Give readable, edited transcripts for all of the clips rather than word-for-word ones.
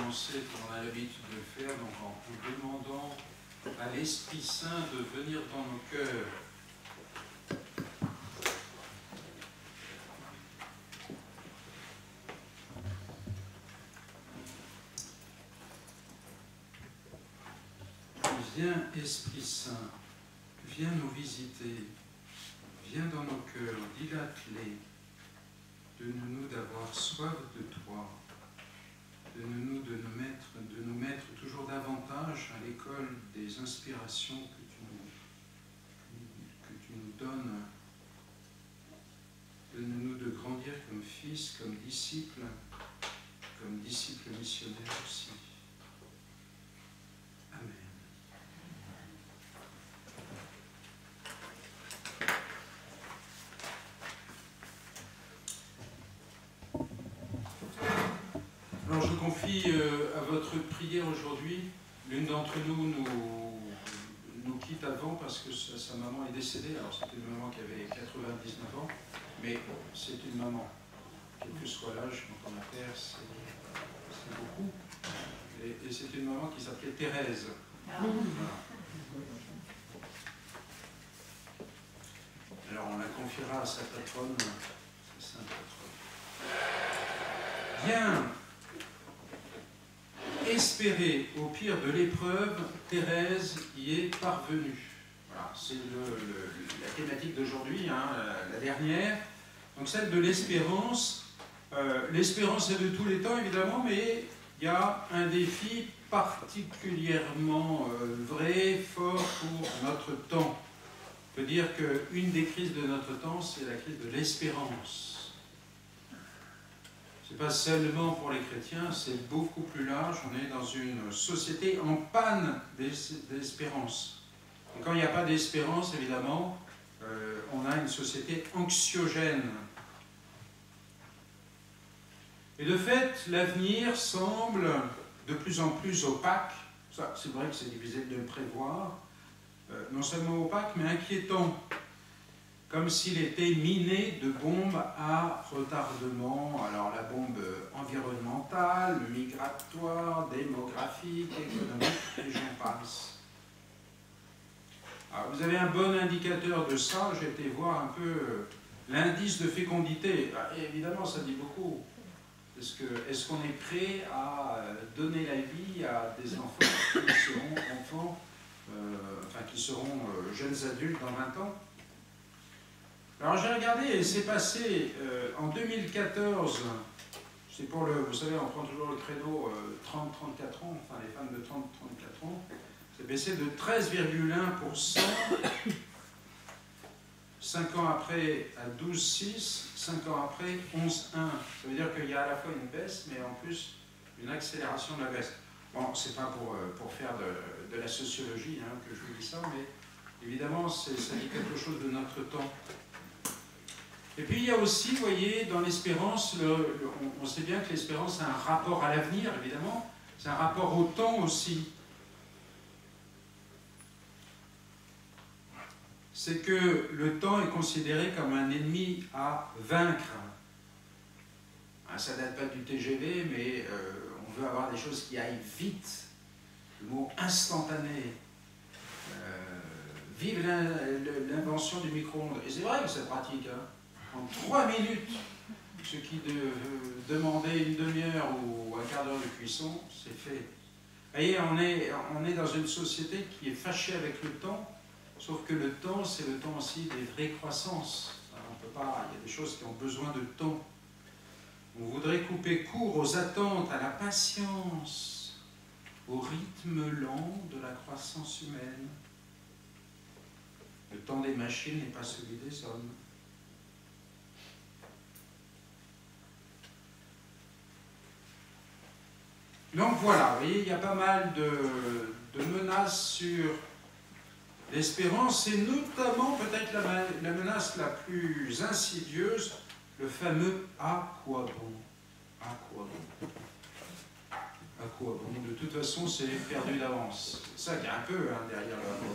commencer comme on a l'habitude de le faire, donc en demandant à l'Esprit Saint de venir dans nos cœurs. Viens, Esprit Saint, viens nous visiter, viens dans nos cœurs, dilate-les, donne-nous d'avoir soif de toi, donne-nous de nous mettre toujours davantage à l'école des inspirations que tu nous donnes. Donne-nous de grandir comme fils, comme disciples missionnaires aussi. Amen. Alors je confie à votre prière aujourd'hui. L'une d'entre nous quitte avant parce que sa maman est décédée. Alors c'était une maman qui avait 99 ans, mais c'est une maman. Quel que soit l'âge, quand on a père, c'est beaucoup. Et c'est une maman qui s'appelait Thérèse. Voilà. Alors on la confiera à sa patronne, sa sainte patronne. Bien. Espérer au pire de l'épreuve, Thérèse y est parvenue. Voilà, c'est la thématique d'aujourd'hui, hein, la dernière. Donc celle de l'espérance. L'espérance est de tous les temps, évidemment, mais il y a un défi particulièrement vrai, fort pour notre temps. On peut dire qu'une des crises de notre temps, c'est la crise de l'espérance. Ce n'est pas seulement pour les chrétiens, c'est beaucoup plus large. On est dans une société en panne d'espérance. Et quand il n'y a pas d'espérance, évidemment, on a une société anxiogène. Et de fait, l'avenir semble de plus en plus opaque. Ça, c'est vrai que c'est difficile de le prévoir. Non seulement opaque, mais inquiétant. Comme s'il était miné de bombes à retardement. Alors la bombe environnementale, migratoire, démographique, économique, et j'en passe. Alors, vous avez un bon indicateur de ça. J'ai été voir un peu l'indice de fécondité. Et évidemment, ça dit beaucoup. Est-ce qu'on est prêt à donner la vie à des enfants qui seront jeunes adultes dans 20 ans? Alors j'ai regardé et c'est passé en 2014, c'est pour le, vous savez, on prend toujours le créneau 30-34 ans, enfin les femmes de 30-34 ans, c'est baissé de 13,1%, 5 ans après à 12,6%, 5 ans après 11,1%. Ça veut dire qu'il y a à la fois une baisse, mais en plus une accélération de la baisse. Bon, c'est pas pour faire de la sociologie hein, que je vous dis ça, mais évidemment, ça dit quelque chose de notre temps. Et puis il y a aussi, vous voyez, dans l'espérance, on sait bien que l'espérance a un rapport à l'avenir, évidemment, c'est un rapport au temps aussi. C'est que le temps est considéré comme un ennemi à vaincre. Ça ne date pas du TGV, mais on veut avoir des choses qui aillent vite. Le mot instantané. Vive l'invention du micro-ondes. Et c'est vrai que c'est pratique. Hein. En 3 minutes, ce qui demandait une demi-heure ou un quart d'heure de cuisson, c'est fait. Vous voyez, on est dans une société qui est fâchée avec le temps, sauf que le temps, c'est le temps aussi des vraies croissances. On peut pas, il y a des choses qui ont besoin de temps. On voudrait couper court aux attentes, à la patience, au rythme lent de la croissance humaine. Le temps des machines n'est pas celui des hommes. Donc voilà, vous voyez, il y a pas mal de menaces sur l'espérance, et notamment peut-être la menace la plus insidieuse, le fameux « à quoi bon ?» À quoi bon? À quoi bon? De toute façon, c'est perdu d'avance. C'est ça qu'il y a un peu hein, derrière le « à quoi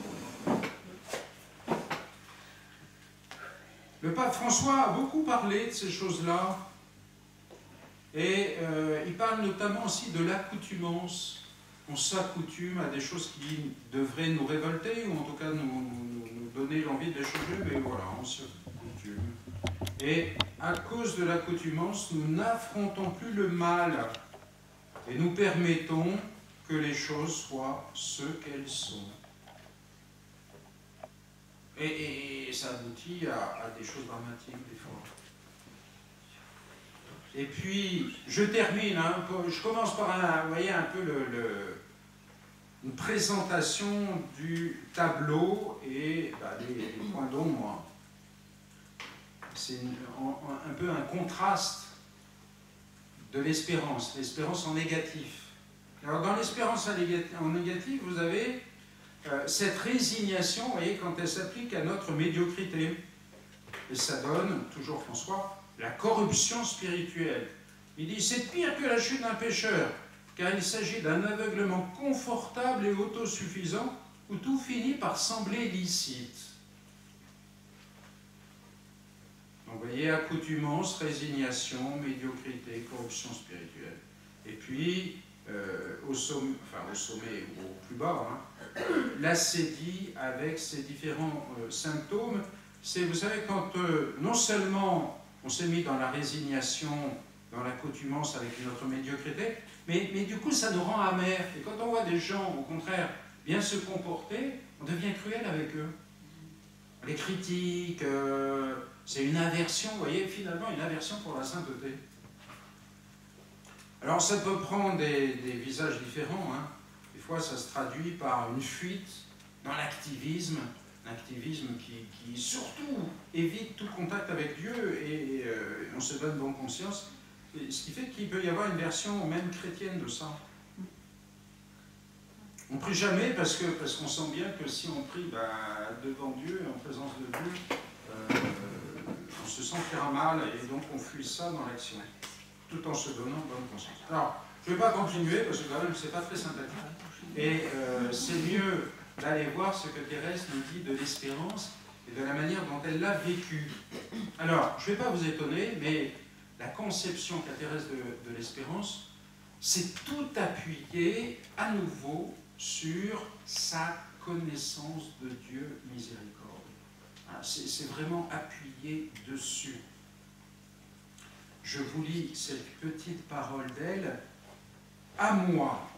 bon ». Le pape François a beaucoup parlé de ces choses-là. Et il parle notamment aussi de l'accoutumance. On s'accoutume à des choses qui devraient nous révolter, ou en tout cas nous donner l'envie de les changer, mais voilà, on s'accoutume. Et à cause de l'accoutumance, nous n'affrontons plus le mal et nous permettons que les choses soient ce qu'elles sont. Et ça aboutit à des choses dramatiques des fois. Et puis, je termine, hein, je commence par vous voyez, un peu une présentation du tableau et les points d'ombre. C'est un peu un contraste de l'espérance en négatif. Alors dans l'espérance en négatif, vous avez cette résignation, vous voyez, quand elle s'applique à notre médiocrité. Et ça donne, toujours François, la corruption spirituelle. Il dit, c'est pire que la chute d'un pécheur, car il s'agit d'un aveuglement confortable et autosuffisant, où tout finit par sembler licite. Donc vous voyez, accoutumance, résignation, médiocrité, corruption spirituelle. Et puis, au sommet ou au plus bas, hein, l'acédie avec ses différents symptômes. C'est, vous savez, quand non seulement on s'est mis dans la résignation, dans l'accoutumance avec notre médiocrité, mais du coup ça nous rend amers. Et quand on voit des gens, au contraire, bien se comporter, on devient cruel avec eux. Les critiques, c'est une aversion, vous voyez, finalement une aversion pour la sainteté. Alors ça peut prendre des visages différents, hein. Des fois ça se traduit par une fuite dans l'activisme, l'activisme qui surtout évite tout contact avec Dieu et on se donne bonne conscience, et ce qui fait qu'il peut y avoir une version même chrétienne de ça. On ne prie jamais parce qu'on sent bien que si on prie devant Dieu, en présence de Dieu, on se sentira mal et donc on fuit ça dans l'action, tout en se donnant bonne conscience. Alors, je ne vais pas continuer parce que quand même c'est pas très sympathique. Et c'est mieux d'aller voir ce que Thérèse nous dit de l'espérance et de la manière dont elle l'a vécu. Alors, je ne vais pas vous étonner, mais la conception qu'a Thérèse de l'espérance, c'est tout appuyé à nouveau sur sa connaissance de Dieu miséricordieux. C'est vraiment appuyé dessus. Je vous lis cette petite parole d'elle. À moi,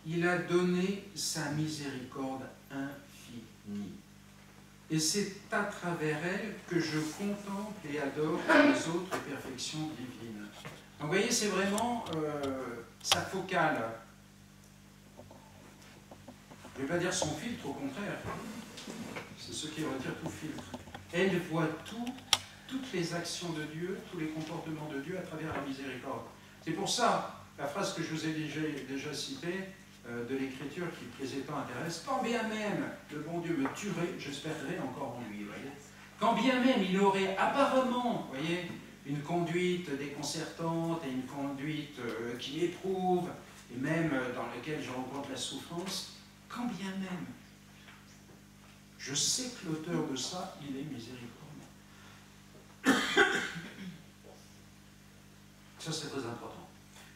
il a donné sa miséricorde infinie. Et c'est à travers elle que je contemple et adore les autres perfections divines. Donc vous voyez, c'est vraiment sa focale. Je ne vais pas dire son filtre, au contraire. C'est ce qui retire tout filtre. Elle voit toutes les actions de Dieu, tous les comportements de Dieu à travers la miséricorde. C'est pour ça, la phrase que je vous ai déjà citée, de l'Écriture qui plaisait tant à Thérèse, quand bien même le bon Dieu me tuerait, j'espérerais encore en lui. Voyez. Quand bien même il aurait apparemment, voyez, une conduite déconcertante et une conduite qui éprouve, et même dans laquelle je rencontre la souffrance, quand bien même, je sais que l'auteur de ça, il est miséricordieux. Ça, c'est très important.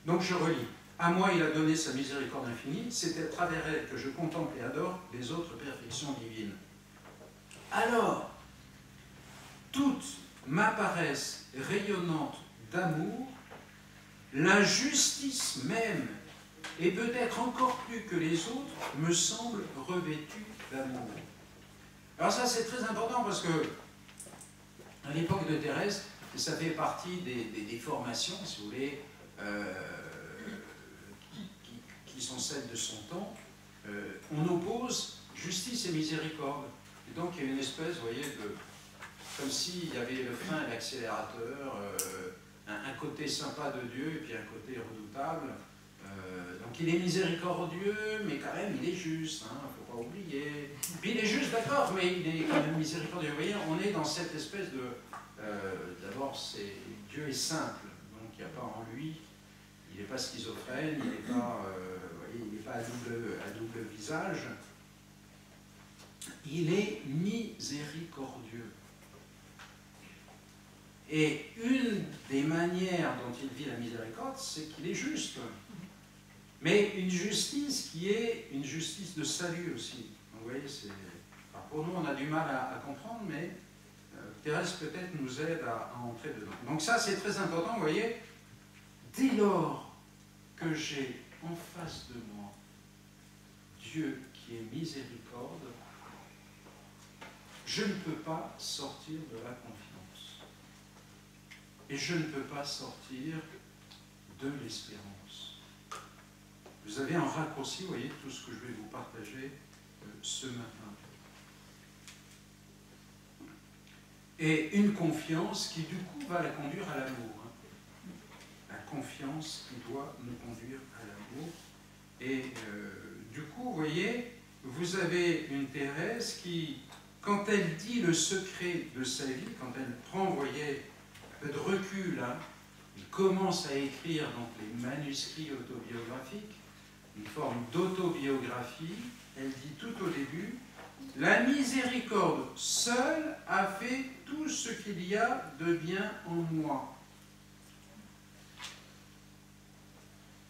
Donc, je relis. À moi, il a donné sa miséricorde infinie. C'est à travers elle que je contemple et adore les autres perfections divines. Alors, toutes m'apparaissent rayonnantes d'amour, la justice même, et peut-être encore plus que les autres, me semble revêtue d'amour. Alors ça, c'est très important parce que, à l'époque de Thérèse, et ça fait partie des formations, si vous voulez, qui sont celles de son temps, on oppose justice et miséricorde. Et donc il y a une espèce, vous voyez, comme s'il y avait le frein et l'accélérateur, un côté sympa de Dieu et puis un côté redoutable. Donc il est miséricordieux, mais quand même il est juste, il ne faut pas oublier. Puis il est juste, d'accord, mais il est quand même miséricordieux. Vous voyez, on est dans cette espèce de... D'abord, Dieu est simple, donc il n'y a pas en lui, il n'est pas schizophrène, il n'est pas, il n'est pas à double visage. Il est miséricordieux. Et une des manières dont il vit la miséricorde, c'est qu'il est juste. Mais une justice qui est une justice de salut aussi. Donc, vous voyez, enfin, pour nous, on a du mal à comprendre, mais Thérèse peut-être nous aide à entrer dedans. Donc ça, c'est très important, vous voyez. Dès lors que j'ai en face de moi Dieu qui est miséricorde, je ne peux pas sortir de la confiance. Et je ne peux pas sortir de l'espérance. Vous avez un raccourci, vous voyez, tout ce que je vais vous partager ce matin. Et une confiance qui, du coup, va la conduire à l'amour. La confiance qui doit nous conduire à l'amour. Et du coup, vous voyez, vous avez une Thérèse qui, quand elle dit le secret de sa vie, quand elle prend, vous voyez, un peu de recul, elle commence à écrire donc, les manuscrits autobiographiques, une forme d'autobiographie, elle dit tout au début, « La miséricorde seule a fait tout ce qu'il y a de bien en moi. »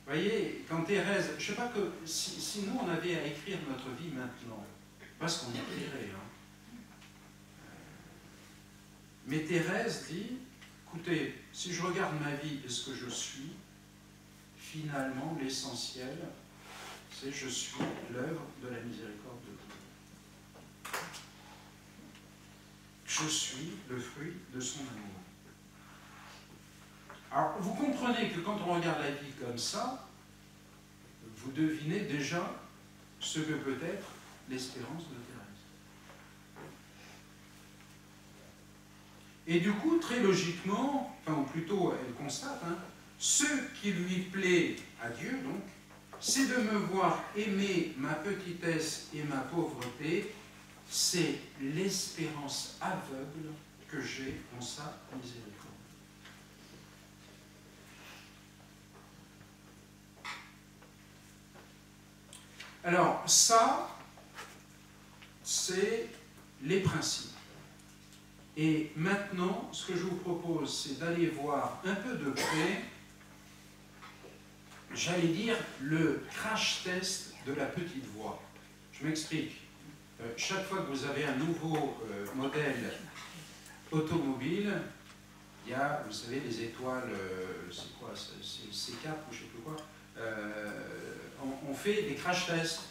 Vous voyez, quand Thérèse, je ne sais pas que si nous on avait à écrire notre vie maintenant, parce qu'on écrirait, mais Thérèse dit, écoutez, si je regarde ma vie et ce que je suis, finalement l'essentiel, c'est je suis l'œuvre de la miséricorde de Dieu. Je suis le fruit de son amour. Alors, vous comprenez que quand on regarde la vie comme ça, vous devinez déjà ce que peut être l'espérance de Thérèse. Et du coup, très logiquement, enfin, ou plutôt, elle constate, ce qui lui plaît à Dieu, donc, c'est de me voir aimer ma petitesse et ma pauvreté, c'est l'espérance aveugle que j'ai en sa miséricorde. Alors, ça, c'est les principes. Et maintenant, ce que je vous propose, c'est d'aller voir un peu de près, j'allais dire, le crash test de la petite voix. Je m'explique. Chaque fois que vous avez un nouveau modèle automobile, il y a, vous savez, les étoiles, c'est quoi, c'est C4 ou je ne sais plus quoi, on fait des crash tests.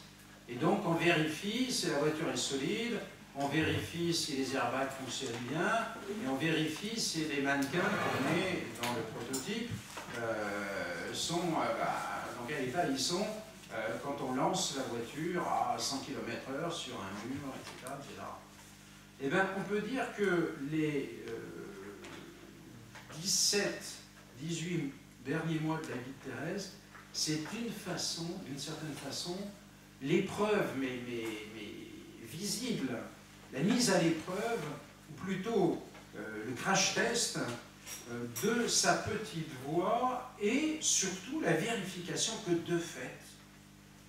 Et donc on vérifie si la voiture est solide, on vérifie si les airbags fonctionnent bien, et on vérifie si les mannequins qu'on met dans le prototype sont, dans quel état ils sont quand on lance la voiture à 100 km/h sur un mur, etc. etc. Eh bien, on peut dire que les 17-18 derniers mois de la vie de Thérèse, c'est d'une certaine façon, l'épreuve, mais visible, la mise à l'épreuve, ou plutôt le crash test de sa petite voix et surtout la vérification que de fait,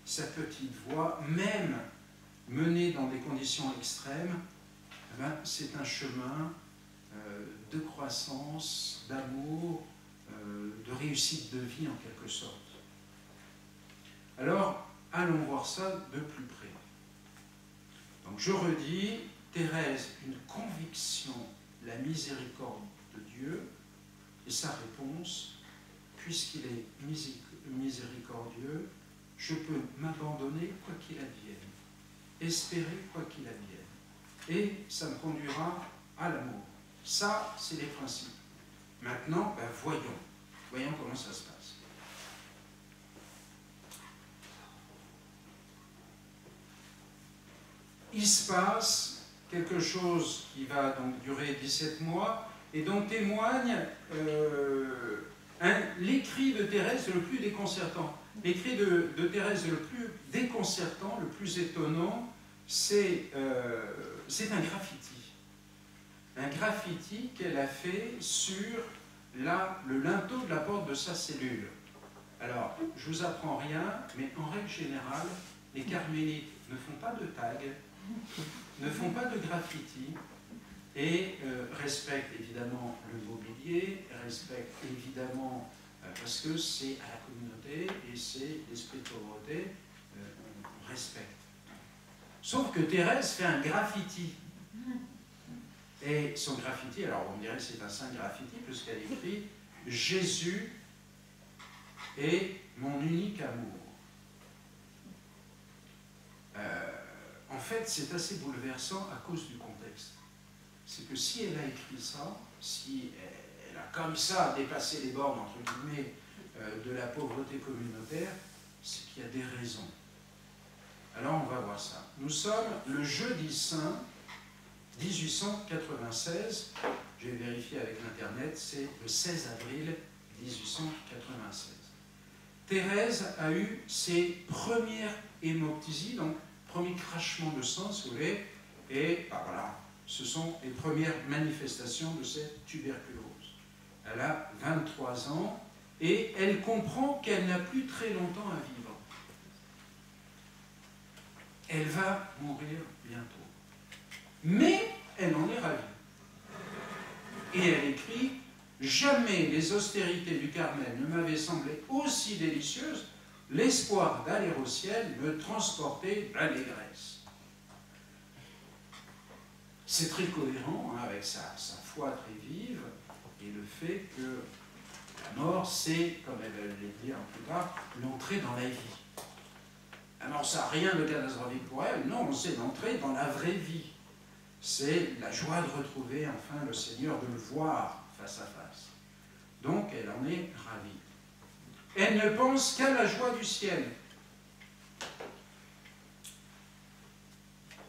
sa petite voix, même menée dans des conditions extrêmes, eh ben, c'est un chemin de croissance, d'amour, de réussite de vie en quelque sorte. Alors, allons voir ça de plus près. Donc je redis, Thérèse, une conviction, la miséricorde de Dieu, et sa réponse, puisqu'il est miséricordieux, je peux m'abandonner quoi qu'il advienne, espérer quoi qu'il advienne, et ça me conduira à l'amour. Ça, c'est les principes. Maintenant, ben voyons comment ça se passe. Il se passe quelque chose qui va donc durer 17 mois et dont témoigne l'écrit de Thérèse le plus déconcertant. L'écrit de Thérèse le plus déconcertant, le plus étonnant, c'est un graffiti. Un graffiti qu'elle a fait sur le linteau de la porte de sa cellule. Alors, je ne vous apprends rien, mais en règle générale, les carmélites ne font pas de tag, ne font pas de graffiti, et respecte évidemment le mobilier, respecte évidemment, parce que c'est à la communauté et c'est l'esprit de pauvreté, on respecte. Sauf que Thérèse fait un graffiti. Et son graffiti, alors on dirait que c'est un saint graffiti, puisqu'elle écrit « Jésus est mon unique amour ». En fait, c'est assez bouleversant à cause du contexte. C'est que si elle a écrit ça, si elle a comme ça dépassé les bornes, entre guillemets, de la pauvreté communautaire, c'est qu'il y a des raisons. Alors on va voir ça. Nous sommes le jeudi saint 1896, j'ai vérifié avec l'internet, c'est le 16 avril 1896. Thérèse a eu ses premières hémoptysies, donc premier crachement de sang, si vous voulez, et bah voilà, ce sont les premières manifestations de cette tuberculose. Elle a 23 ans et elle comprend qu'elle n'a plus très longtemps à vivre. Elle va mourir bientôt. Mais elle en est ravie. Et elle écrit « Jamais les austérités du Carmel ne m'avaient semblé aussi délicieuses. L'espoir d'aller au ciel me transportait d'allégresse. » C'est très cohérent hein, avec sa foi très vive et le fait que la mort, c'est, comme elle va le dire plus tard, l'entrée dans la vie. Alors ça n'a rien de catastrophique pour elle, non, c'est l'entrée dans la vraie vie. C'est la joie de retrouver enfin le Seigneur, de le voir face à face. Donc elle en est ravie. Elle ne pense qu'à la joie du ciel.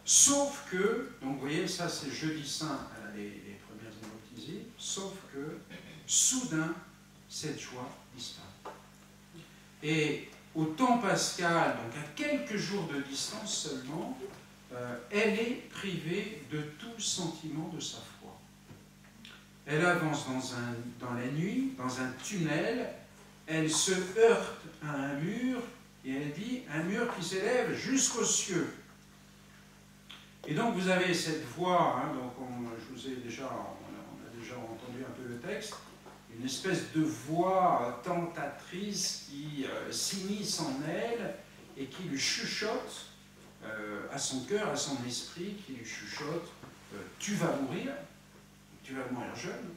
Sauf que, donc vous voyez, ça c'est jeudi saint, elle a les premières hémoptysies, sauf que, soudain, cette joie disparaît. Et au temps pascal, donc à quelques jours de distance seulement, elle est privée de tout sentiment de sa foi. Elle avance dans la nuit, dans un tunnel, elle se heurte à un mur, et elle dit, un mur qui s'élève jusqu'aux cieux. Et donc vous avez cette voix, hein, donc je vous ai déjà, on a déjà entendu un peu le texte, une espèce de voix tentatrice qui s'immisce en elle et qui lui chuchote à son cœur, à son esprit, qui lui chuchote tu vas mourir jeune,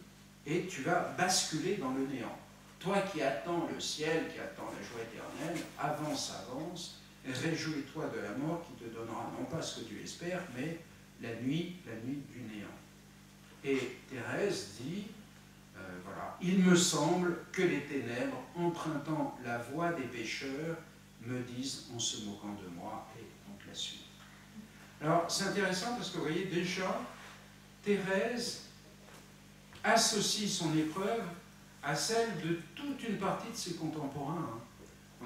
et tu vas basculer dans le néant. Toi qui attends le ciel, qui attends la joie éternelle, avance, avance, réjouis-toi de la mort qui te donnera non pas ce que tu espères, mais la nuit du néant. Et Thérèse dit, voilà, il me semble que les ténèbres, empruntant la voie des pécheurs, me disent en se moquant de moi, et donc la suite. Alors c'est intéressant parce que vous voyez déjà, Thérèse associe son épreuve à celle de toute une partie de ses contemporains. Hein.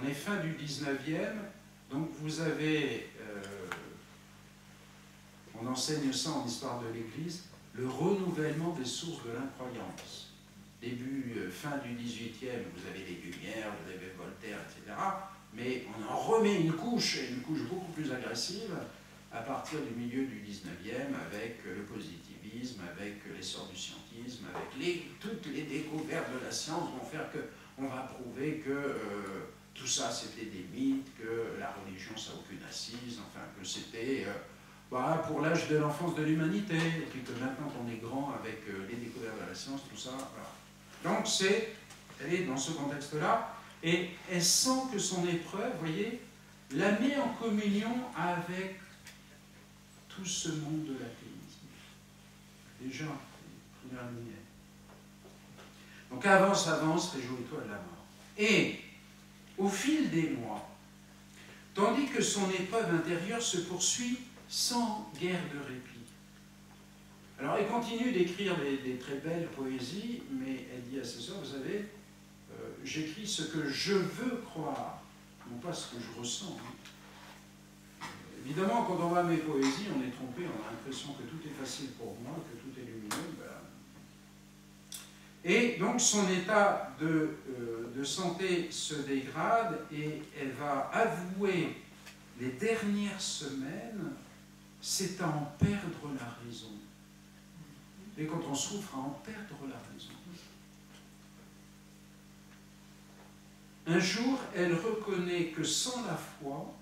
On est fin du 19e, donc vous avez, on enseigne ça en histoire de l'Église, le renouvellement des sources de l'incroyance. Fin du 18e, vous avez les Lumières, vous avez Voltaire, etc. Mais on en remet une couche beaucoup plus agressive, à partir du milieu du 19e, avec le positivisme, avec l'essor du scientisme, avec toutes les découvertes de la science vont faire qu'on va prouver que tout ça c'était des mythes, que la religion ça n'a aucune assise, enfin que c'était pour l'âge de l'enfance de l'humanité, et puis que maintenant on est grand avec les découvertes de la science, tout ça, voilà. Donc elle est dans ce contexte-là, et elle sent que son épreuve, vous voyez, la met en communion avec tout ce monde de l'athéisme. Déjà, première lumière. Donc avance, avance, réjouis-toi de la mort. Et au fil des mois, tandis que son épreuve intérieure se poursuit sans guère de répit. Alors elle continue d'écrire des très belles poésies, mais elle dit à ses sœurs, vous savez, j'écris ce que je veux croire, non pas ce que je ressens. Hein. Évidemment, quand on voit mes poésies, on est trompé, on a l'impression que tout est facile pour moi, que tout est lumineux. Ben... Et donc son état de santé se dégrade et elle va avouer les dernières semaines, c'est à en perdre la raison. et quand on souffre, à en perdre la raison. Un jour, elle reconnaît que sans la foi,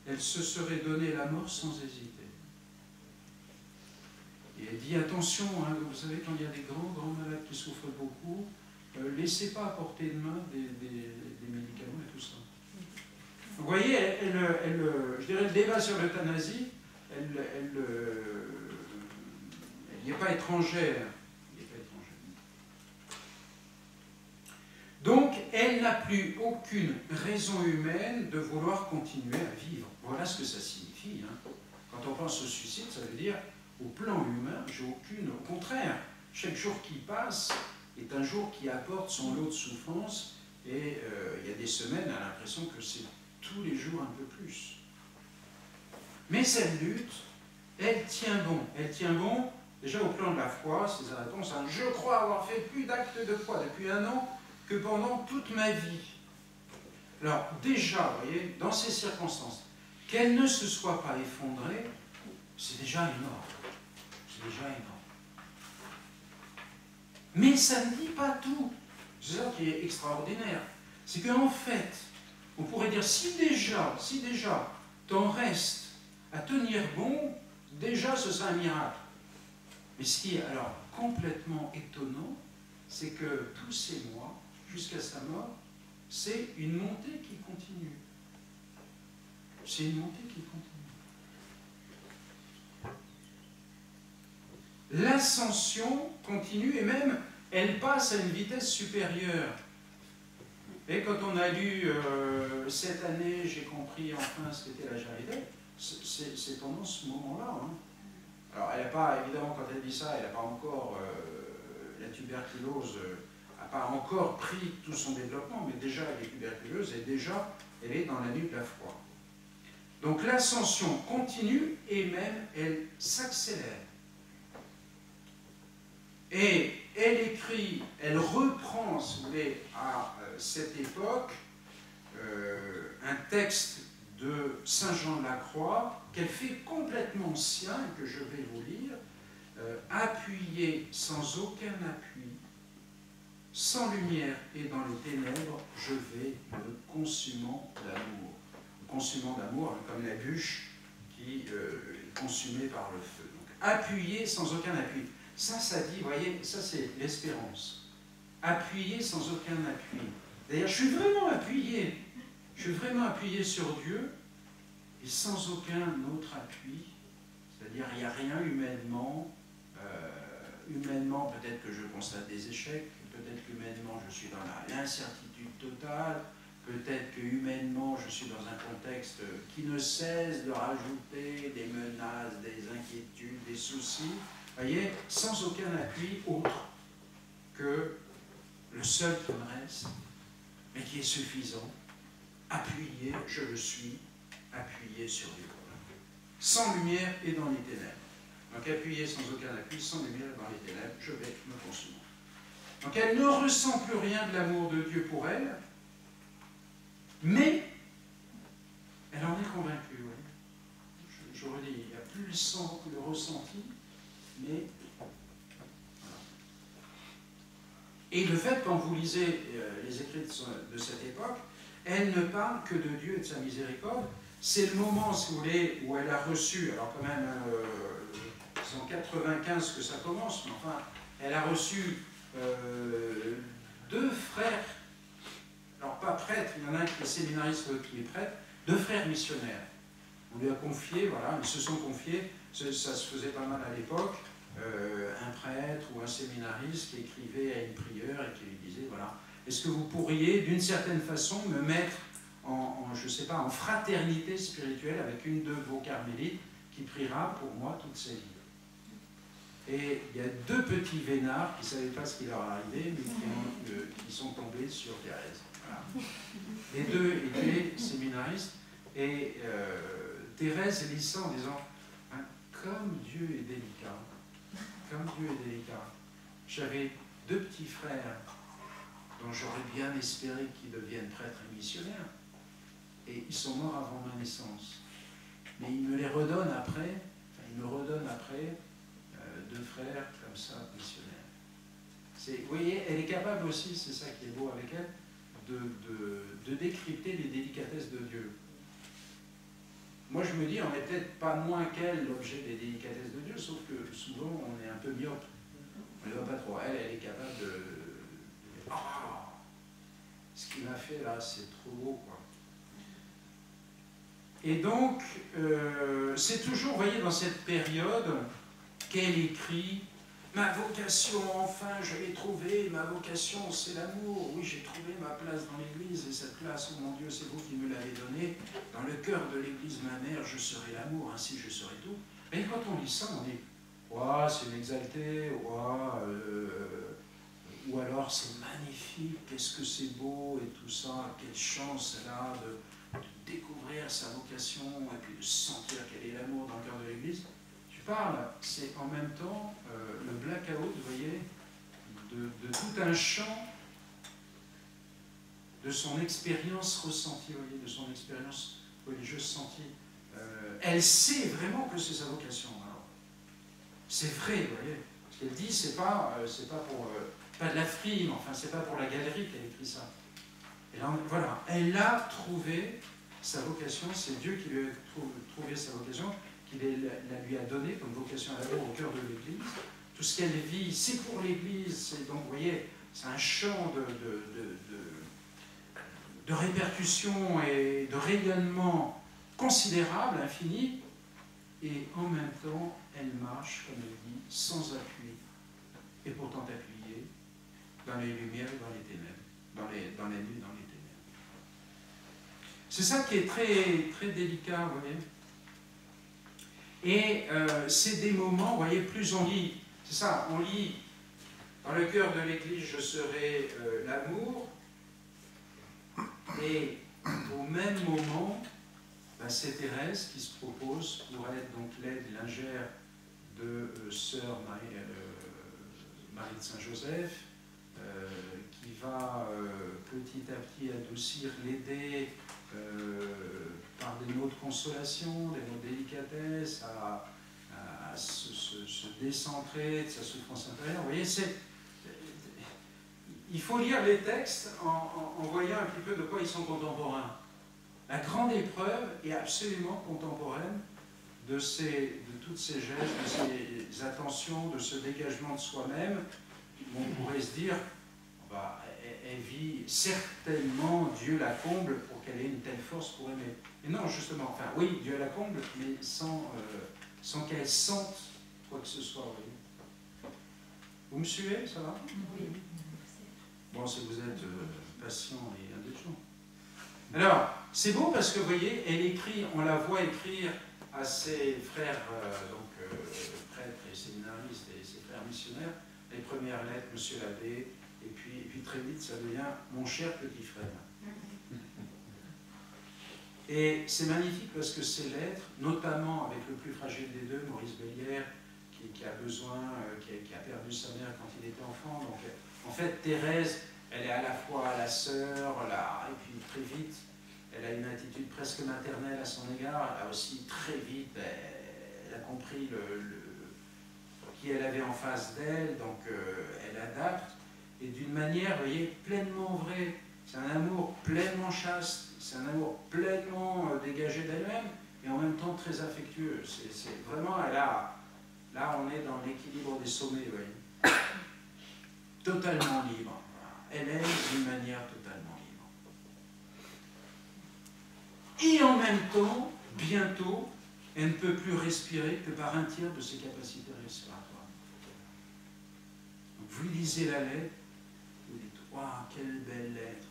elle se serait donné la mort sans hésiter. Et elle dit attention, hein, vous savez, quand il y a des grands malades qui souffrent beaucoup, laissez pas à portée de main des médicaments et tout ça. Vous voyez, je dirais, le débat sur l'euthanasie, elle n'y est pas étrangère. Donc, elle n'a plus aucune raison humaine de vouloir continuer à vivre. Voilà ce que ça signifie. Hein. Quand on pense au suicide, ça veut dire, au plan humain, j'ai aucune... Au contraire, chaque jour qui passe est un jour qui apporte son lot de souffrance, et il y a des semaines, on a l'impression que c'est tous les jours un peu plus. Mais cette lutte, elle tient bon. Elle tient bon, déjà au plan de la foi, c'est sa réponse. Hein, je crois avoir fait plus d'actes de foi depuis 1 an que pendant toute ma vie. Alors, déjà, vous voyez, dans ces circonstances, qu'elle ne se soit pas effondrée, c'est déjà énorme. C'est déjà énorme. Mais ça ne dit pas tout. C'est ça qui est extraordinaire. C'est qu'en fait, on pourrait dire, si déjà t'en restes à tenir bon, déjà ce serait un miracle. Mais ce qui est alors complètement étonnant, c'est que tous ces mois, jusqu'à sa mort, c'est une montée qui continue. C'est une montée qui continue. L'ascension continue et même elle passe à une vitesse supérieure. Et quand on a lu cette année, j'ai compris enfin ce qu'était la charité, c'est pendant ce moment-là. Hein. Alors elle n'a pas, évidemment, quand elle dit ça, elle n'a pas encore, la tuberculose n'a pas encore pris tout son développement, mais déjà elle est tuberculeuse et déjà elle est dans la nuit de la foi. Donc l'ascension continue et même elle s'accélère. Et elle écrit, elle reprend, si vous voulez, à cette époque, un texte de Saint Jean de la Croix qu'elle fait complètement sien et que je vais vous lire. Appuyé sans aucun appui, sans lumière et dans les ténèbres, je vais me consumant d'amour. Consumant d'amour, comme la bûche qui est consumée par le feu. Donc, appuyé sans aucun appui. Ça dit, vous voyez, ça c'est l'espérance. Appuyé sans aucun appui. D'ailleurs, je suis vraiment appuyé. Je suis vraiment appuyé sur Dieu et sans aucun autre appui. C'est-à-dire, il n'y a rien humainement. Humainement, peut-être que je constate des échecs. Peut-être qu'humainement, je suis dans l'incertitude totale. Peut-être que humainement, je suis dans un contexte qui ne cesse de rajouter des menaces, des inquiétudes, des soucis. Vous voyez, sans aucun appui autre que le seul qui me reste, mais qui est suffisant. Appuyé, je le suis, appuyé sur Dieu. Sans lumière et dans les ténèbres. Donc appuyé sans aucun appui, sans lumière et dans les ténèbres, je vais me consumer. Donc elle ne ressent plus rien de l'amour de Dieu pour elle, mais elle en est convaincue. Oui. Je redis, il n'y a plus le ressenti, mais voilà. Et le fait, quand vous lisez les écrits de cette époque, elle ne parle que de Dieu et de sa miséricorde. C'est le moment, si vous voulez, où elle a reçu, alors quand même, c'est en 95 que ça commence, mais enfin, elle a reçu 2 frères, alors pas prêtres, il y en a un qui est séminariste, l'autre qui est prêtre, 2 frères missionnaires. On lui a confié, voilà, ils se sont confiés, ça se faisait pas mal à l'époque, un prêtre ou un séminariste qui écrivait à une prieure et qui lui disait, voilà, est-ce que vous pourriez, d'une certaine façon, me mettre je sais pas, en fraternité spirituelle avec une de vos carmélites qui priera pour moi toute sa vie. Et il y a 2 petits vénards qui ne savaient pas ce qui leur arrivait, mais qui sont tombés sur Thérèse. Voilà. Les 2 étaient séminaristes, et Thérèse lit ça en disant, hein, comme Dieu est délicat, comme Dieu est délicat. J'avais 2 petits frères dont j'aurais bien espéré qu'ils deviennent prêtres et missionnaires. Et ils sont morts avant ma naissance. Mais il me les redonne après, 2 frères comme ça, missionnaire. Vous voyez, elle est capable aussi, c'est ça qui est beau avec elle, de décrypter les délicatesses de Dieu. Moi, je me dis, on n'est peut-être pas moins qu'elle l'objet des délicatesses de Dieu, sauf que souvent, on est un peu myope. On ne le voit pas trop. Elle est capable de... Oh, ce qu'il m'a fait là, c'est trop beau, quoi. Et donc, c'est toujours, vous voyez, dans cette période qu'elle écrit « Ma vocation, enfin, je l'ai trouvée, ma vocation, c'est l'amour. Oui, j'ai trouvé ma place dans l'Église, et cette place, oh mon Dieu, c'est vous qui me l'avez donnée. Dans le cœur de l'Église, ma mère, je serai l'amour, ainsi je serai tout. » Mais quand on lit ça, on dit « Ouah, c'est une exaltée, ouah, ou alors c'est magnifique, qu'est-ce que c'est beau, et tout ça, quelle chance elle a de découvrir sa vocation, et puis de sentir quel est l'amour dans le cœur de l'Église. » Je parle, c'est en même temps le blackout, vous voyez, de tout un champ de son expérience ressentie, vous voyez, de son expérience religieuse sentie. Elle sait vraiment que c'est sa vocation. C'est vrai, vous voyez. Ce qu'elle dit, c'est pas pour pas de la frime, enfin, c'est pas pour la galerie qu'elle écrit ça. Et là, voilà, elle a trouvé sa vocation, c'est Dieu qui lui a trouvé sa vocation, qui la lui a donnée comme vocation à l'amour au cœur de l'Église. Tout ce qu'elle vit, c'est pour l'Église. Donc, vous voyez, c'est un champ de répercussions et de rayonnement considérable, infini. Et en même temps, elle marche, comme elle dit, sans appui, et pourtant appuyée, dans les lumières et dans les ténèbres, dans la nuit et dans les ténèbres. C'est ça qui est très, très délicat, vous voyez. Et c'est des moments, vous voyez, plus on lit, c'est ça, on lit dans le cœur de l'Église, je serai l'amour, et au même moment, ben, c'est Thérèse qui se propose pour être donc l'aide lingère de sœur Marie de Saint-Joseph, qui va petit à petit adoucir, l'aider par des mots de consolation, des mots de délicatesse, à se décentrer de sa souffrance intérieure. Vous voyez, il faut lire les textes en voyant un petit peu de quoi ils sont contemporains. La grande épreuve est absolument contemporaine de toutes ces gestes, de ces attentions, de ce dégagement de soi-même. On pourrait se dire, bah, elle vit certainement, Dieu la comble pour qu'elle ait une telle force pour aimer. Mais non, justement, enfin oui, Dieu la comble, mais sans qu'elle sente quoi que ce soit. Vous me suivez, ça va? Oui. Bon, si vous êtes patient et indulgent. Alors, c'est beau parce que, vous voyez, elle écrit, on la voit écrire à ses frères, prêtres et séminaristes et ses frères missionnaires, les premières lettres, Monsieur l'abbé, et puis très vite, ça devient mon cher petit frère. Et c'est magnifique parce que ces lettres, notamment avec le plus fragile des deux, Maurice Bellière, qui a besoin, qui a perdu sa mère quand il était enfant. Donc, en fait, Thérèse, elle est à la fois la sœur, et puis très vite, elle a une attitude presque maternelle à son égard. Elle a aussi très vite, elle a compris qui elle avait en face d'elle, donc elle adapte. Et d'une manière, vous voyez, pleinement vraie. C'est un amour pleinement chaste, c'est un amour pleinement dégagé d'elle-même, et en même temps très affectueux. C'est vraiment, là, on est dans l'équilibre des sommets, vous voyez. Totalement libre. Elle aime d'une manière totalement libre. Et en même temps, bientôt, elle ne peut plus respirer que par un tiers de ses capacités respiratoires. Donc, vous lisez la lettre, vous dites, waouh, quelle belle lettre.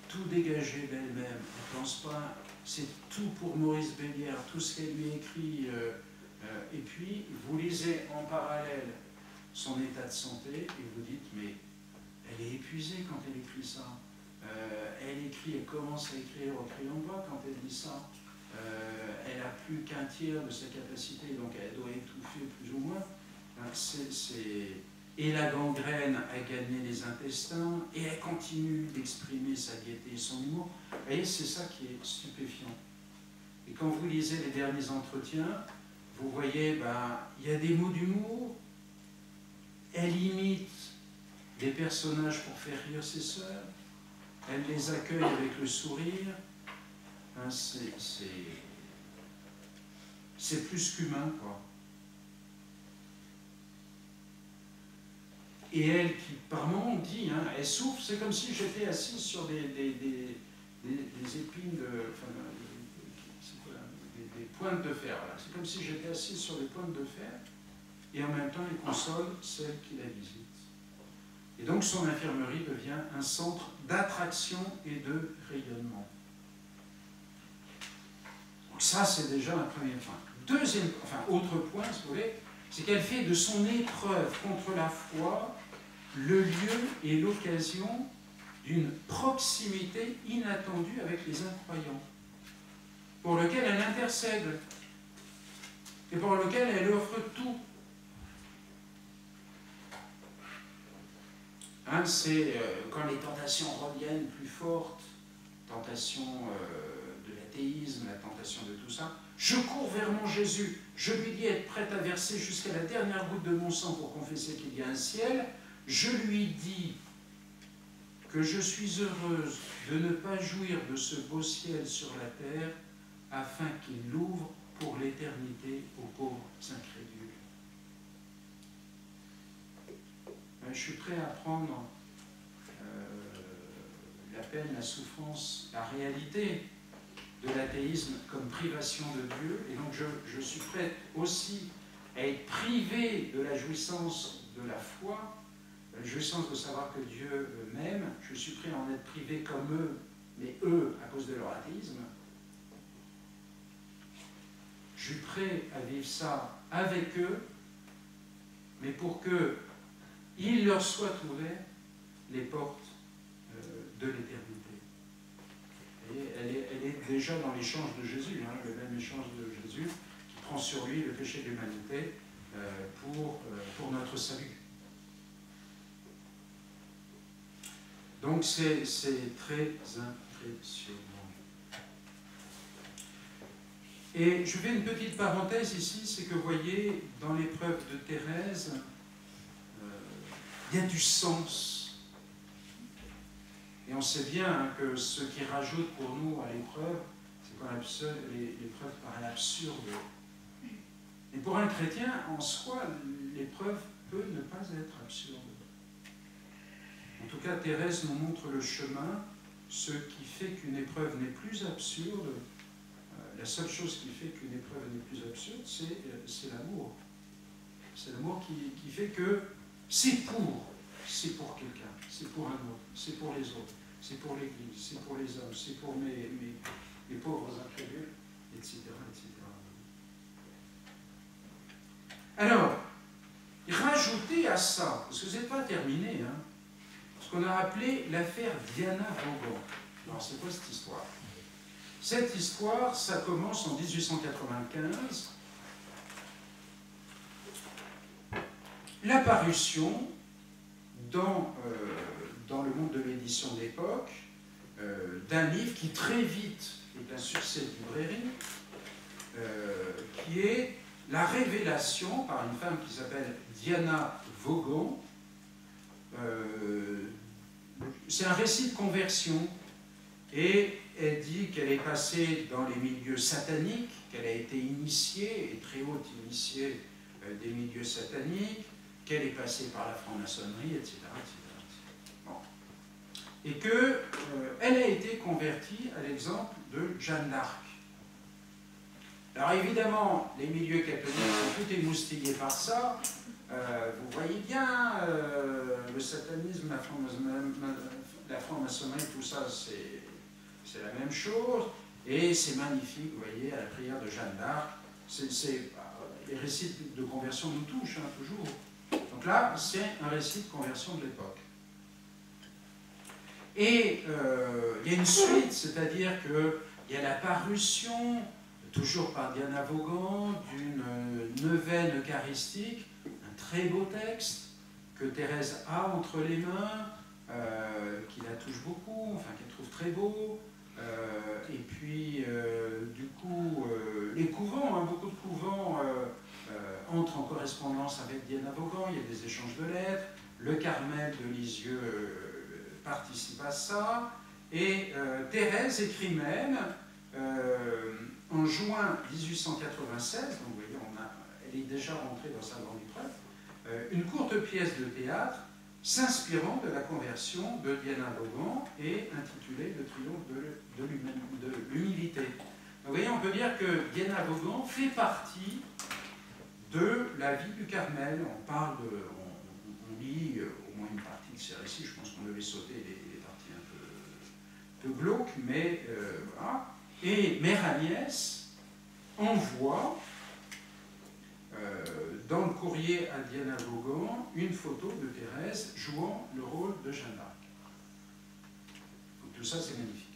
Tout dégagé d'elle-même. Elle ne pense pas, c'est tout pour Maurice Bellière, tout ce qu'elle lui écrit. Et puis, vous lisez en parallèle son état de santé et vous dites, mais elle est épuisée quand elle écrit ça. Elle écrit, elle commence à écrire au crayon de bois quand elle dit ça. Elle n'a plus qu'un tiers de sa capacité, donc elle doit étouffer plus ou moins. Et la gangrène a gagné les intestins, et elle continue d'exprimer sa gaieté et son humour. Vous voyez, c'est ça qui est stupéfiant. Et quand vous lisez les derniers entretiens, vous voyez, il y a des mots d'humour, elle imite des personnages pour faire rire ses sœurs, elle les accueille avec le sourire. Hein, c'est plus qu'humain, quoi. Et elle qui, par moments, dit, hein, elle souffre, c'est comme si j'étais assise sur des épines enfin, des pointes de fer. Voilà. C'est comme si j'étais assise sur des pointes de fer, et en même temps, elle console celle qui la visite. Et donc, son infirmerie devient un centre d'attraction et de rayonnement. Donc ça, c'est déjà un premier point. Deuxième, enfin, autre point, si vous voulez, c'est qu'elle fait de son épreuve contre la foi le lieu et l'occasion d'une proximité inattendue avec les incroyants, pour lequel elle intercède et pour lequel elle offre tout. Hein, c'est quand les tentations reviennent plus fortes, tentation de l'athéisme, la tentation de tout ça, je cours vers mon Jésus, je lui dis être prête à verser jusqu'à la dernière goutte de mon sang pour confesser qu'il y a un ciel, je lui dis que je suis heureuse de ne pas jouir de ce beau ciel sur la terre, afin qu'il l'ouvre pour l'éternité aux pauvres incrédules. Je suis prêt à prendre la peine, la souffrance, la réalité de l'athéisme comme privation de Dieu, et donc je suis prêt aussi à être privé de la jouissance de la foi, la jouissance de savoir que Dieu m'aime. Je suis prêt à en être privé comme eux, mais eux à cause de leur athéisme. Je suis prêt à vivre ça avec eux, mais pour que il leur soit ouvert les portes de l'éternité. Et elle est déjà dans l'échange de Jésus, hein, le même échange de Jésus, qui prend sur lui le péché de l'humanité pour notre salut. Donc c'est très impressionnant. Et je fais une petite parenthèse ici, c'est que vous voyez, dans l'épreuve de Thérèse, il y a du sens. Et on sait bien hein, que ce qui rajoute pour nous à l'épreuve, c'est quand l'épreuve paraît absurde. Et pour un chrétien, en soi, l'épreuve peut ne pas être absurde. En tout cas, Thérèse nous montre le chemin, ce qui fait qu'une épreuve n'est plus absurde. La seule chose qui fait qu'une épreuve n'est plus absurde, c'est l'amour. C'est l'amour qui fait que c'est pour quelqu'un, c'est pour un autre, c'est pour les autres, c'est pour l'Église, c'est pour les hommes, c'est pour mes pauvres incrédules, etc., etc. Alors, rajoutez à ça, parce que vous n'êtes pas terminé, hein, ce qu'on a appelé l'affaire Diana Vaughan. Alors, c'est quoi cette histoire? Cette histoire, ça commence en 1895. L'apparition dans le monde de l'édition d'époque d'un livre qui très vite est un succès de librairie, qui est la révélation par une femme qui s'appelle Diana Vaughan. C'est un récit de conversion, et elle dit qu'elle est passée dans les milieux sataniques, qu'elle a été initiée, et très haute initiée des milieux sataniques, qu'elle est passée par la franc-maçonnerie, etc. Bon. Et qu'elle a été convertie à l'exemple de Jeanne d'Arc. Alors évidemment, les milieux catholiques sont tout émoustillés par ça. Vous voyez bien, le satanisme, la franc-maçonnerie, tout ça, c'est la même chose. Et c'est magnifique, vous voyez, à la prière de Jeanne d'Arc. Les récits de conversion nous touchent, hein, toujours. Donc là, c'est un récit de conversion de l'époque. Et il y a une suite, c'est-à-dire qu'il y a la parution, toujours par Diana Vaughan, d'une neuvaine eucharistique, un très beau texte que Thérèse a entre les mains, qui la touche beaucoup, enfin qu'elle trouve très beau. Et puis, du coup, les couvents, hein, beaucoup de couvents entre en correspondance avec Diana Vaughan, il y a des échanges de lettres, le Carmel de Lisieux participe à ça, et Thérèse écrit même, en juin 1896, donc vous voyez, elle est déjà rentrée dans sa grande épreuve, une courte pièce de théâtre s'inspirant de la conversion de Diana Vaughan et intitulée Le triomphe de l'humilité. Vous voyez, on peut dire que Diana Vaughan fait partie de la vie du Carmel. On parle on lit au moins une partie de ces récits. Je pense qu'on devait sauter les parties un peu glauques, mais voilà. Et Mère Agnès envoie dans le courrier à Diana Vaughan une photo de Thérèse jouant le rôle de Jeanne d'Arc. Tout ça, c'est magnifique.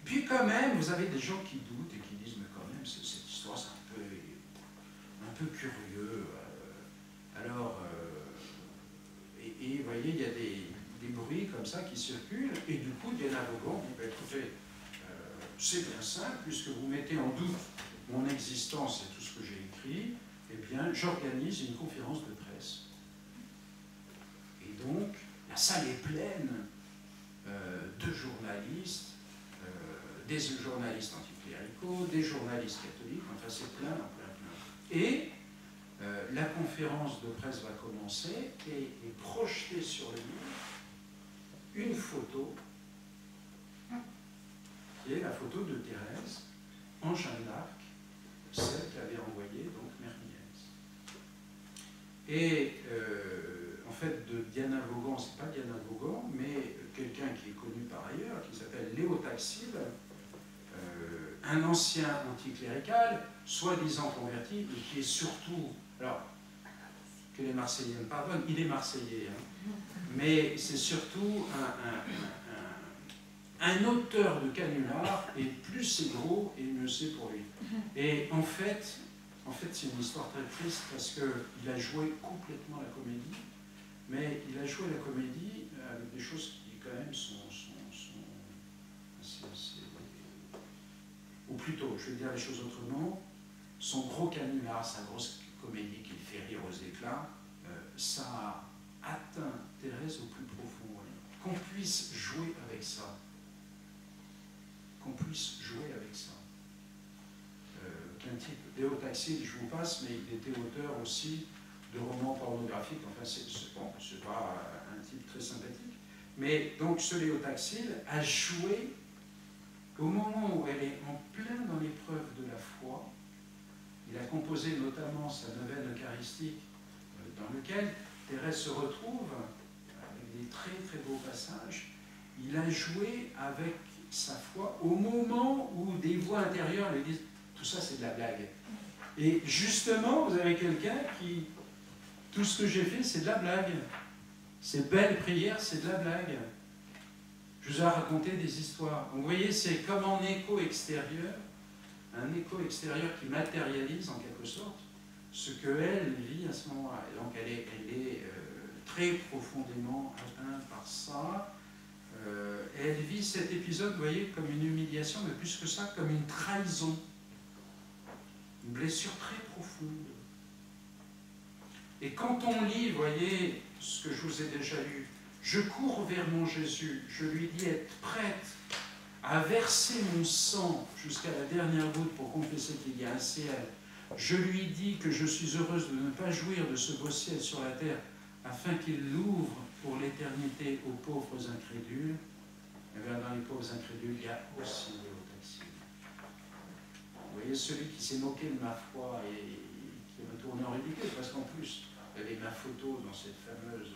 Puis quand même, vous avez des gens qui doutent et qui disent, mais quand même, cette histoire, c'est un peu curieux. Alors, et vous voyez, il y a des bruits comme ça qui circulent, et du coup, Diana Vaughan dit, ben, écoutez, c'est bien simple, puisque vous mettez en doute mon existence et tout ce que j'ai écrit, eh bien, j'organise une conférence de presse. Et donc, la salle est pleine de journalistes, des journalistes anticléricaux, des journalistes catholiques, enfin c'est plein. Et la conférence de presse va commencer et est projetée sur le mur une photo, qui est la photo de Thérèse en Jeanne d'Arc, celle qu'avait envoyée donc Mère Agnès. Et en fait, de Diana Vaughan, c'est pas Diana Vaughan, mais quelqu'un qui est connu par ailleurs, qui s'appelle Léo Taxil, un ancien anticlérical, soi-disant converti, et qui est surtout, alors, que les Marseillais me pardonnent, il est Marseillais, hein, mais c'est surtout un auteur de canular, et plus c'est gros, et mieux c'est pour lui. Et en fait c'est une histoire très triste, parce qu'il a joué complètement la comédie, mais il a joué la comédie avec des choses qui, quand même, ou plutôt, je vais dire les choses autrement, son gros canular, sa grosse comédie qui fait rire aux éclats, ça a atteint Thérèse au plus profond. Qu'on puisse jouer avec ça. Qu'on puisse jouer avec ça. Qu'un type, Léo Taxil, je vous passe, mais il était auteur aussi de romans pornographiques, enfin c'est pas un type très sympathique. Mais donc ce Léo Taxil a joué au moment où elle est en plein dans l'épreuve de la foi. Il a composé notamment sa neuvaine eucharistique, dans lequel Thérèse se retrouve avec des très très beaux passages. Il a joué avec sa foi au moment où des voix intérieures lui disent tout ça c'est de la blague. Et justement, vous avez quelqu'un qui, tout ce que j'ai fait c'est de la blague. Ces belles prières c'est de la blague. Je vous ai raconté des histoires. Donc, vous voyez, c'est comme un écho extérieur qui matérialise en quelque sorte ce qu'elle vit à ce moment-là. Et donc elle est très profondément atteinte par ça. Et elle vit cet épisode, vous voyez, comme une humiliation, mais plus que ça, comme une trahison. Une blessure très profonde. Et quand on lit, vous voyez, ce que je vous ai déjà lu, je cours vers mon Jésus, je lui dis être prête à verser mon sang jusqu'à la dernière goutte pour confesser qu'il y a un ciel. Je lui dis que je suis heureuse de ne pas jouir de ce beau ciel sur la terre, afin qu'il l'ouvre pour l'éternité aux pauvres incrédules. Et bien, dans les pauvres incrédules, il y a aussi Léo Taxil. Vous voyez, celui qui s'est moqué de ma foi et qui m'a tourné en ridicule, parce qu'en plus, il y avait ma photo dans cette fameuse...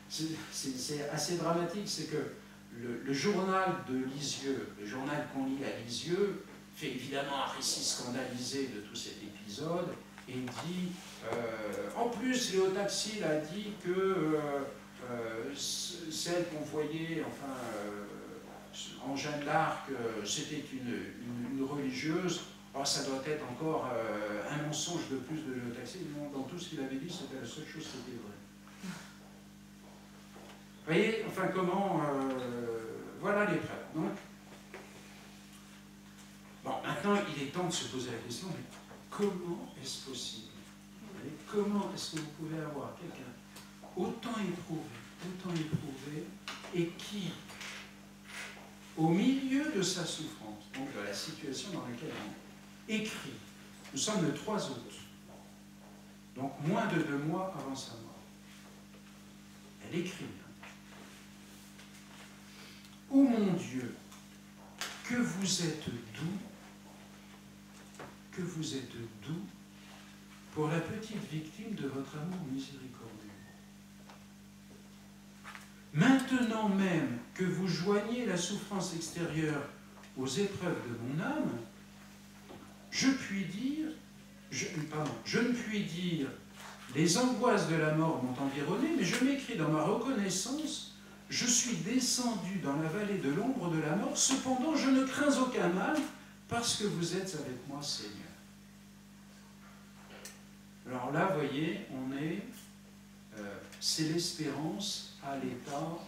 c'est assez dramatique, c'est que le journal de Lisieux, le journal qu'on lit à Lisieux, fait évidemment un récit scandalisé de tout cet épisode, et dit, en plus Léo Taxil a dit que celle qu'on voyait, enfin, en Jeanne d'Arc, c'était une religieuse. Alors, ça doit être encore un mensonge de plus de Léo Taxil. Dans tout ce qu'il avait dit, c'était la seule chose qui était vraie. Vous voyez, enfin, comment... voilà les preuves. Donc, bon, maintenant, il est temps de se poser la question, mais comment est-ce possible? Comment est-ce que vous pouvez avoir quelqu'un autant éprouvé, et qui, au milieu de sa souffrance, donc de la situation dans laquelle on écrit, nous sommes le 3 août, donc moins de 2 mois avant sa mort, elle écrit: ô mon Dieu, que vous êtes doux, pour la petite victime de votre amour miséricordieux. Maintenant même que vous joignez la souffrance extérieure aux épreuves de mon âme, je ne puis dire, les angoisses de la mort m'ont environné, mais je m'écris dans ma reconnaissance, je suis descendu dans la vallée de l'ombre de la mort, cependant je ne crains aucun mal, parce que vous êtes avec moi, Seigneur. Alors là, vous voyez, c'est l'espérance à l'état,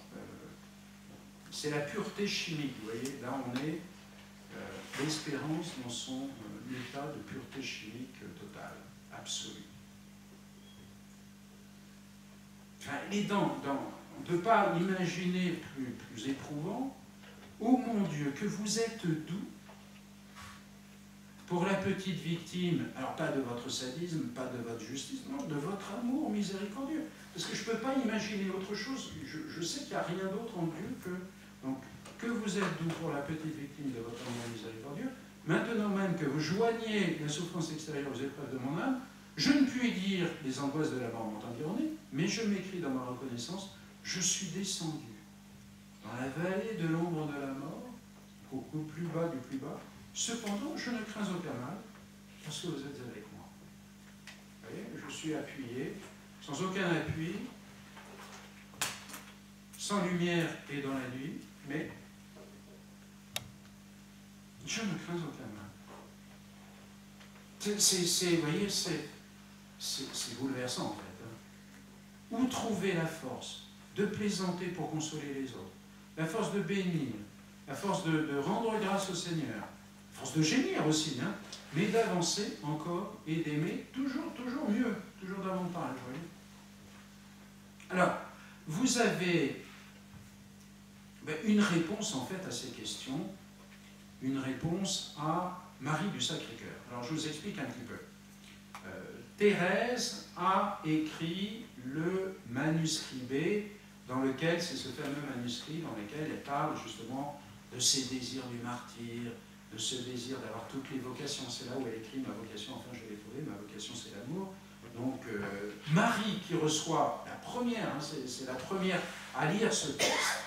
c'est la pureté chimique, vous voyez, là on est l'espérance dans son état de pureté chimique totale, absolue. Enfin, on ne peut pas imaginer plus éprouvant. Ô mon Dieu, que vous êtes doux pour la petite victime, alors pas de votre sadisme, pas de votre justice, non, de votre amour miséricordieux. Parce que je ne peux pas imaginer autre chose. Je sais qu'il n'y a rien d'autre en Dieu que... Donc, que vous êtes doux pour la petite victime de votre amour miséricordieux, maintenant même que vous joignez la souffrance extérieure aux épreuves de mon âme, je ne puis dire les angoisses de la mort m'ont environné, mais je m'écris dans ma reconnaissance, je suis descendu dans la vallée de l'ombre de la mort, au plus bas du plus bas. Cependant, je ne crains aucun mal, parce que vous êtes avec moi. Vous voyez, je suis appuyé, sans aucun appui, sans lumière et dans la nuit, mais je ne crains aucun mal. Vous voyez, c'est bouleversant en fait. Où trouver la force de plaisanter pour consoler les autres, la force de bénir, la force de rendre grâce au Seigneur, la force de gémir aussi, hein, mais d'avancer encore et d'aimer toujours mieux, toujours davantage. Vous voyez. Alors, vous avez une réponse en fait à ces questions, une réponse à Marie du Sacré-Cœur. Alors je vous explique un petit peu. Thérèse a écrit le manuscrit B, dans lequel, c'est ce fameux manuscrit dans lequel elle parle justement de ses désirs du martyr, de ce désir d'avoir toutes les vocations. C'est là où elle écrit « Ma vocation, enfin je l'ai trouvée, ma vocation c'est l'amour ». Donc Marie qui reçoit la première, hein, c'est la première à lire ce texte,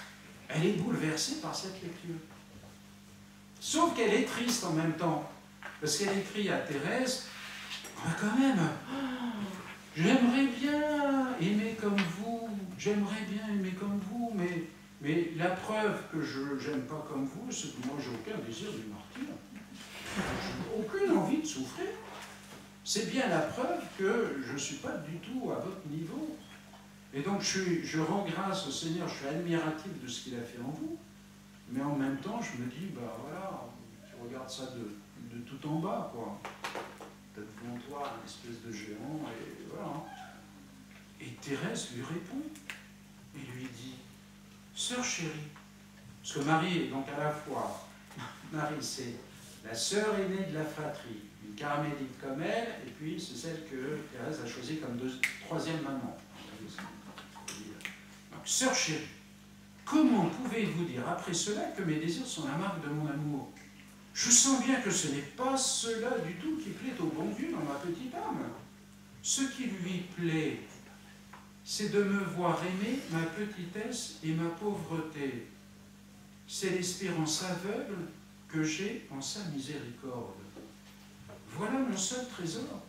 elle est bouleversée par cette lecture. Sauf qu'elle est triste en même temps, parce qu'elle écrit à Thérèse, quand même, j'aimerais bien aimer comme vous, mais la preuve que je n'aime pas comme vous, c'est que moi j'ai aucun désir du martyr, j'ai aucune envie de souffrir. C'est bien la preuve que je ne suis pas du tout à votre niveau. Et donc je rends grâce au Seigneur, je suis admiratif de ce qu'il a fait en vous, mais en même temps je me dis, voilà, tu regardes ça de tout en bas, quoi. Peut-être devant toi une espèce de géant, et voilà. Et Thérèse lui répond, et lui dit, sœur chérie, parce que Marie est donc à la fois, Marie c'est la sœur aînée de la fratrie, une carmélite comme elle, et puis c'est celle que Thérèse a choisie comme troisième maman. Donc, sœur chérie, comment pouvez-vous dire après cela que mes désirs sont la marque de mon amour? Je sens bien que ce n'est pas cela du tout qui plaît au bon Dieu dans ma petite âme. Ce qui lui plaît, c'est de me voir aimer ma petitesse et ma pauvreté. C'est l'espérance aveugle que j'ai en sa miséricorde. Voilà mon seul trésor.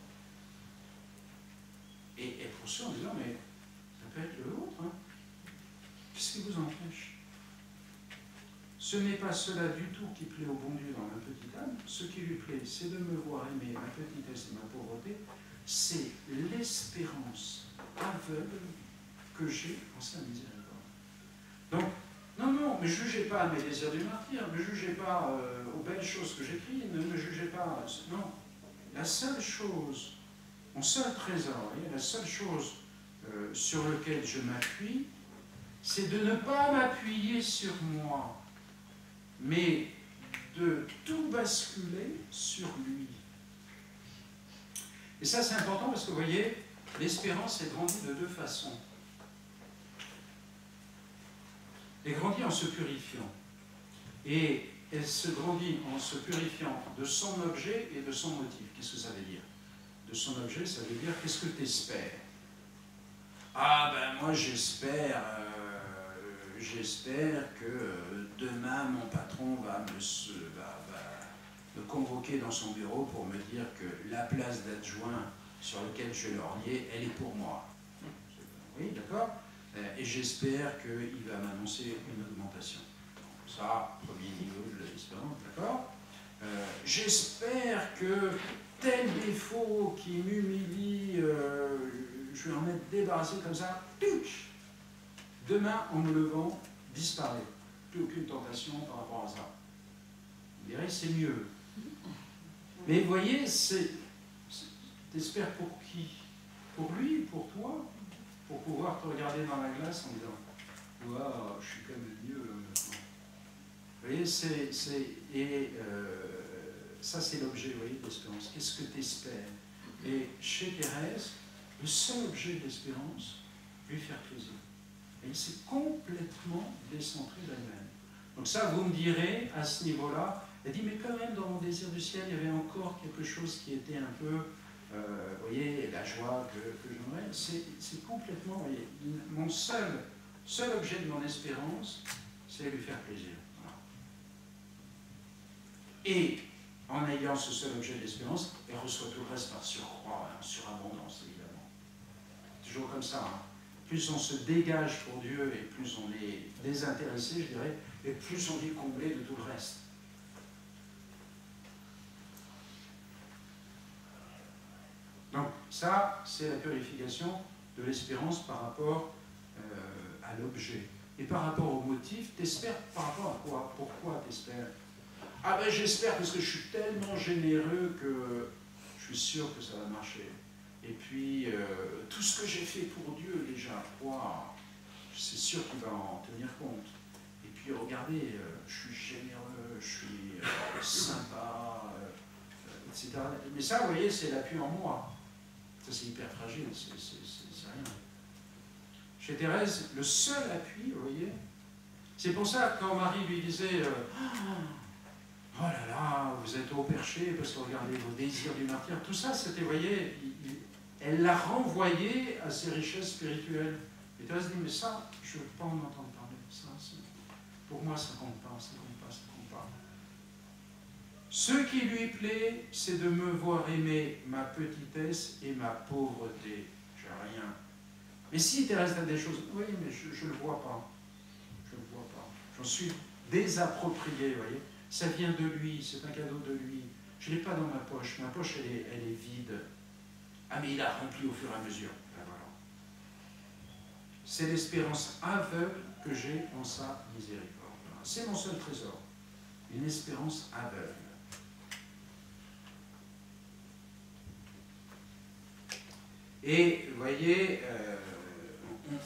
Et elle poursuit en disant, mais ça peut être le vôtre, hein. Qu'est-ce qui vous empêche? Ce n'est pas cela du tout qui plaît au bon Dieu dans ma petite âme. Ce qui lui plaît, c'est de me voir aimer ma petitesse et ma pauvreté. C'est l'espérance aveugle que j'ai en sa miséricorde. Donc, non, ne me jugez pas à mes désirs du martyr, ne me jugez pas aux belles choses que j'écris, ne me jugez pas... Non. la seule chose, mon seul trésor, voyez, la seule chose sur laquelle je m'appuie, c'est de ne pas m'appuyer sur moi, mais de tout basculer sur lui. Et ça, c'est important parce que, vous voyez, l'espérance est grandie de deux façons. Elle grandit en se purifiant. Et elle se grandit en se purifiant de son objet et de son motif. Qu'est-ce que ça veut dire? De son objet, ça veut dire qu'est-ce que tu espères? Ah ben moi j'espère que demain mon patron va me convoquer dans son bureau pour me dire que la place d'adjoint sur laquelle je vais l'ornier, elle est pour moi. Oui, d'accord? Et j'espère qu'il va m'annoncer une augmentation. Ça, premier niveau de l'espérance, d'accord? J'espère que tel défaut qui m'humilie, je vais en être débarrassé comme ça, demain, en me levant, disparaît. Plus aucune tentation par rapport à ça. Vous direz, c'est mieux. Mais vous voyez, t'espères pour qui? Pour lui, pour toi? Pour pouvoir te regarder dans la glace en disant « Waouh, je suis quand même mieux maintenant. » Vous voyez, ça c'est l'objet, vous voyez, d'espérance. Qu'est-ce que tu espères? Et chez Thérèse, le seul objet d'espérance, lui faire plaisir. Et il s'est complètement décentré d'elle-même. Donc ça, vous me direz, à ce niveau-là, elle dit, mais quand même, dans mon désir du ciel, il y avait encore quelque chose qui était un peu, vous voyez, la joie que j'aimerais. C'est complètement, vous voyez, mon seul objet de mon espérance, c'est lui faire plaisir. Voilà. Et en ayant ce seul objet d'espérance, elle reçoit tout le reste par surcroît, en surabondance, évidemment. Toujours comme ça. Hein. Plus on se dégage pour Dieu et plus on est désintéressé, je dirais, et plus on est comblé de tout le reste. Donc ça, c'est la purification de l'espérance par rapport à l'objet. Et par rapport au motif, t'espères par rapport à quoi? Pourquoi t'espères? Ah ben j'espère parce que je suis tellement généreux que je suis sûr que ça va marcher. Et puis, tout ce que j'ai fait pour Dieu déjà, wow, c'est sûr qu'il va en tenir compte. Et puis, regardez, je suis généreux, je suis sympa, etc. Mais ça, vous voyez, c'est l'appui en moi. Ça, c'est hyper fragile, c'est rien. Chez Thérèse, le seul appui, vous voyez, c'est pour ça que quand Marie lui disait oh là là, vous êtes au perché parce que regardez vos désirs du martyr, tout ça, c'était, vous voyez, elle l'a renvoyé à ses richesses spirituelles. Et Thérèse dit, mais ça, je ne veux pas en entendre parler. Ça, pour moi, ça ne compte pas, ça ne compte pas, ça ne compte pas. Ce qui lui plaît, c'est de me voir aimer ma petitesse et ma pauvreté. J'ai rien. Mais si Thérèse a des choses, oui, mais je ne le vois pas. Je ne le vois pas. J'en suis désapproprié, vous voyez. Ça vient de lui, c'est un cadeau de lui. Je ne l'ai pas dans ma poche. Ma poche, elle est vide. Ah, mais il a rempli au fur et à mesure. Ben voilà. C'est l'espérance aveugle que j'ai en sa miséricorde. Voilà. C'est mon seul trésor. Une espérance aveugle. Et, vous voyez,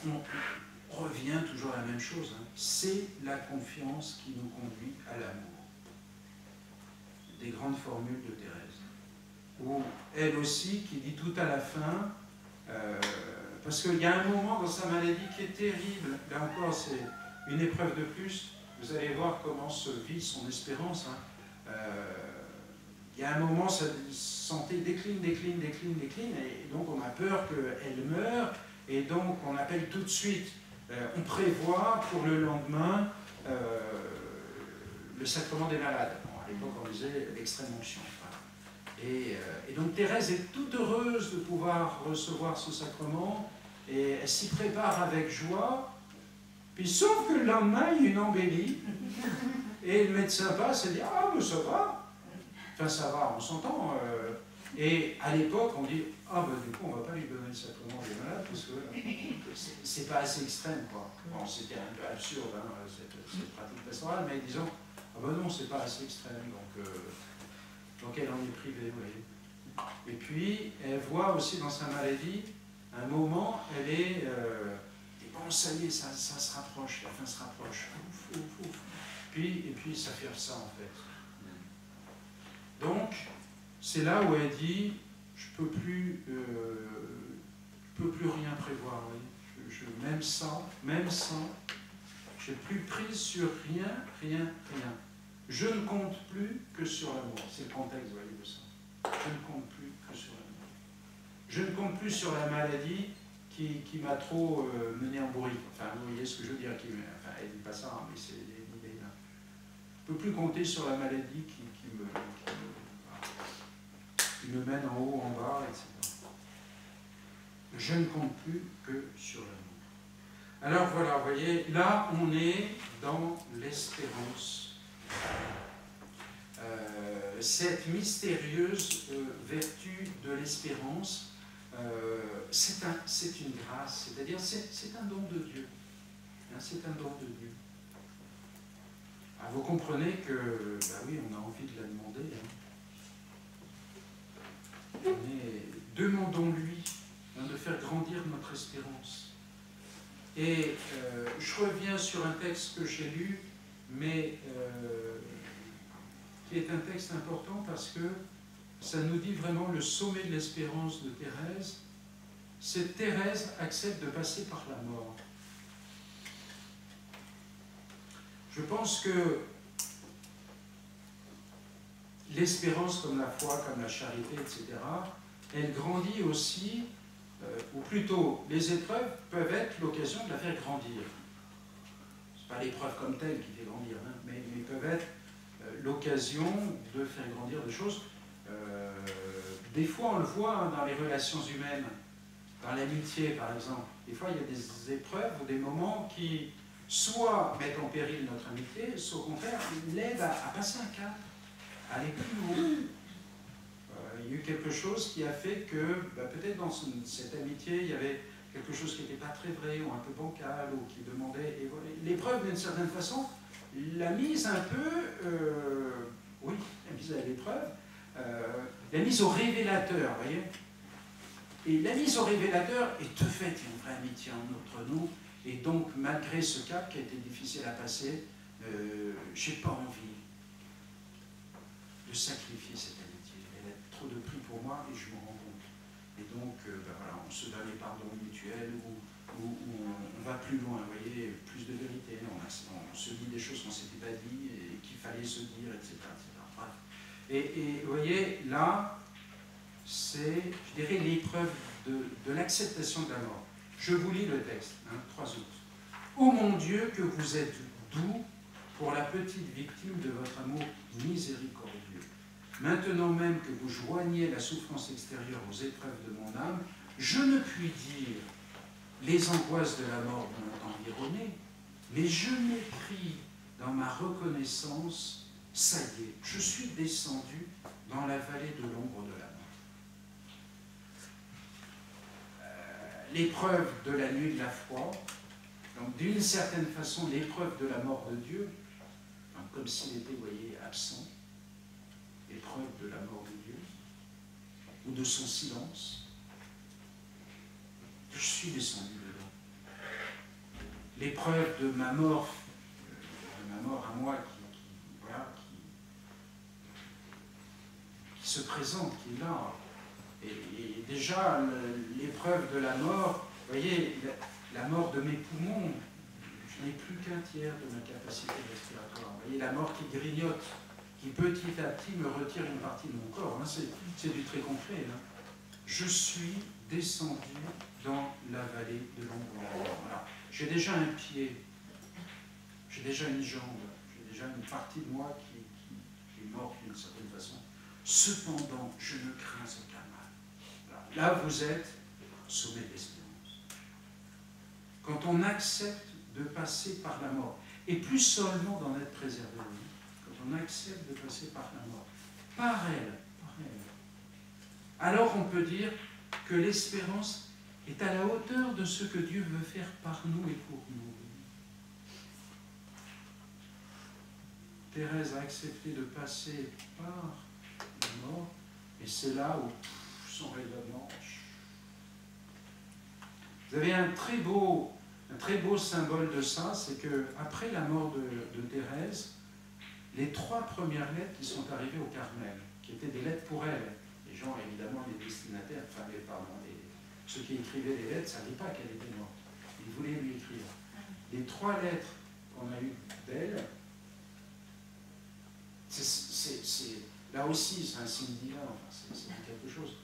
on revient toujours à la même chose. Hein. C'est la confiance qui nous conduit à l'amour. Des grandes formules de Thérèse. Ou elle aussi qui dit tout à la fin, parce qu'il y a un moment dans sa maladie qui est terrible, là encore c'est une épreuve de plus, vous allez voir comment se vit son espérance. Hein. Il y a un moment, sa santé décline, et donc on a peur qu'elle meure, et donc on appelle tout de suite, on prévoit pour le lendemain le sacrement des malades. Bon, à l'époque on disait l'extrême onction. Et donc Thérèse est toute heureuse de pouvoir recevoir ce sacrement, et elle s'y prépare avec joie, puis sauf que le lendemain, il y a une embellie, et le médecin passe et dit « Ah, mais ça va !» Enfin, ça va, on s'entend. Et à l'époque, on dit « Ah, ben du coup, on ne va pas lui donner le sacrement des malades, parce que c'est pas assez extrême, quoi. » Bon, c'était un peu absurde, hein, cette pratique pastorale, mais disons « Ah ben non, c'est pas assez extrême, donc elle en est privée, vous voyez. » Et puis, elle voit aussi dans sa maladie, un moment, elle est... et bon, ça y est, ça se rapproche, la fin se rapproche. Ouf, ouf, ouf. Et puis, ça fait ça, en fait. Donc, c'est là où elle dit, je peux plus rien prévoir. Même sans, j'ai plus prise sur rien. Je ne compte plus que sur l'amour. C'est le contexte, vous voyez, de ça. Je ne compte plus que sur l'amour. Je ne compte plus sur la maladie qui m'a trop mené en bourrique. Enfin, vous voyez ce que je veux dire. Enfin, elle ne dit pas ça, mais c'est l'idée là. Je ne peux plus compter sur la maladie qui me mène en haut, en bas, etc. Je ne compte plus que sur l'amour. Alors voilà, vous voyez, là on est dans l'espérance. Cette mystérieuse vertu de l'espérance, c'est une grâce, c'est-à-dire c'est un don de Dieu. Hein, c'est un don de Dieu. Alors vous comprenez que, bah oui, on a envie de la demander. Hein. Mais demandons-lui de faire grandir notre espérance. Et je reviens sur un texte que j'ai lu, mais qui est un texte important parce que ça nous dit vraiment le sommet de l'espérance de Thérèse. C'est Thérèse accepte de passer par la mort. Je pense que l'espérance, comme la foi, comme la charité, etc., elle grandit aussi, ou plutôt, les épreuves peuvent être l'occasion de la faire grandir. Ce n'est pas l'épreuve comme telle qui fait grandir, hein, mais peuvent être l'occasion de faire grandir des choses. Des fois, on le voit dans les relations humaines, dans l'amitié, par exemple. Des fois, il y a des épreuves ou des moments qui soit mettent en péril notre amitié, soit au contraire l'aident à passer un cap, à aller plus haut. Il y a eu quelque chose qui a fait que, peut-être dans cette amitié, il y avait quelque chose qui n'était pas très vrai, ou un peu bancal, ou qui demandait... Et voilà. L'épreuve, d'une certaine façon, l'a mise un peu... oui, la mise à l'épreuve, la mise au révélateur, vous voyez. Et la mise au révélateur est de fait une vraie amitié entre nous, et donc, malgré ce cap qui a été difficile à passer, je n'ai pas envie de sacrifier cette amitié. Elle a trop de prix pour moi et je m'en rends compte. Et donc, voilà, on se donne les pardons mutuels ou on va plus loin, vous voyez, plus de vérité. On se dit des choses qu'on ne s'était pas dit et qu'il fallait se dire, etc. Bref. Et vous voyez, là, c'est, je dirais, l'épreuve de l'acceptation de la mort. Je vous lis le texte, 3 août. « Ô mon Dieu, que vous êtes doux pour la petite victime de votre amour miséricordieux. Maintenant même que vous joignez la souffrance extérieure aux épreuves de mon âme, je ne puis dire les angoisses de la mort m'ont environné, mais je m'écris dans ma reconnaissance, ça y est, je suis descendu dans la vallée de l'ombre de la mort. » L'épreuve de la nuit de la foi, donc d'une certaine façon l'épreuve de la mort de Dieu, donc comme s'il était, vous voyez, absent, l'épreuve de la mort de Dieu, ou de son silence, je suis descendu dedans. L'épreuve de ma mort à moi qui se présente, qui est là. Et déjà, l'épreuve de la mort, vous voyez, la mort de mes poumons, je n'ai plus qu'un tiers de ma capacité respiratoire. Vous voyez, la mort qui grignote, qui petit à petit me retire une partie de mon corps. Hein, c'est du très concret. Hein. Je suis descendu dans la vallée de l'ombre de la mort. Voilà. J'ai déjà un pied, j'ai déjà une jambe, j'ai déjà une partie de moi qui est morte d'une certaine façon. Cependant, je ne crains aucun mal. Voilà. Là, vous êtes au sommet de l'espérance. Quand on accepte de passer par la mort, et plus seulement d'en être préservé, quand on accepte de passer par la mort, par elle, alors on peut dire que l'espérance est à la hauteur de ce que Dieu veut faire par nous et pour nous. Thérèse a accepté de passer par la mort, Et c'est là où son rayonnement. Vous avez un très beau symbole de ça, c'est qu'après la mort de Thérèse, les 3 premières lettres qui sont arrivées au Carmel, qui étaient des lettres pour elle, les gens, évidemment, les destinataires, enfin, ceux qui écrivaient les lettres ne savaient pas qu'elle était morte. Ils voulaient lui écrire. Les 3 lettres qu'on a eues d'elle, là aussi, c'est un signe divin, enfin, c'est quelque chose.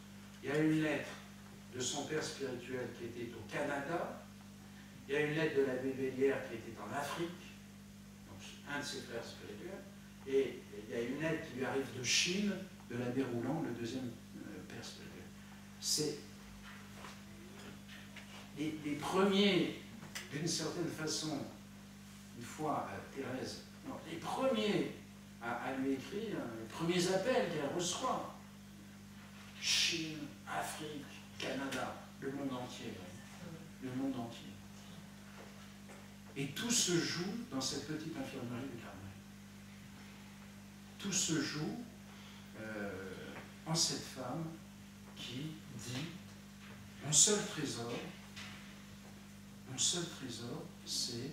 Il y a une lettre de son père spirituel qui était au Canada, il y a une lettre de l'abbé Bélière qui était en Afrique, donc un de ses frères spirituels, et il y a une lettre qui lui arrive de Chine, de l'abbé Rouland, le deuxième père spirituel. C'est les premiers, d'une certaine façon, une fois Thérèse, non, les premiers à lui écrire, les premiers appels qu'elle reçoit, Chine, Afrique, Canada, le monde entier. Le monde entier. Et tout se joue dans cette petite infirmerie du Carmel. Tout se joue en cette femme qui dit mon seul trésor, c'est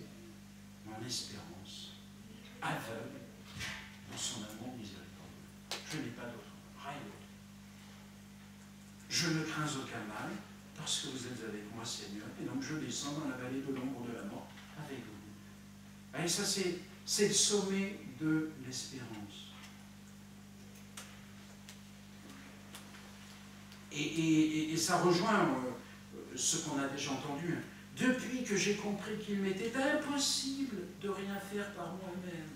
mon espérance aveugle dans son amour miséricordieux. Je n'ai pas d'autre, rien d'autre. Je ne crains aucun mal, parce que vous êtes avec moi, Seigneur, et donc je descends dans la vallée de l'ombre de la mort avec vous. Et ça, c'est le sommet de l'espérance. Et ça rejoint ce qu'on a déjà entendu. Depuis que j'ai compris qu'il m'était impossible de rien faire par moi-même,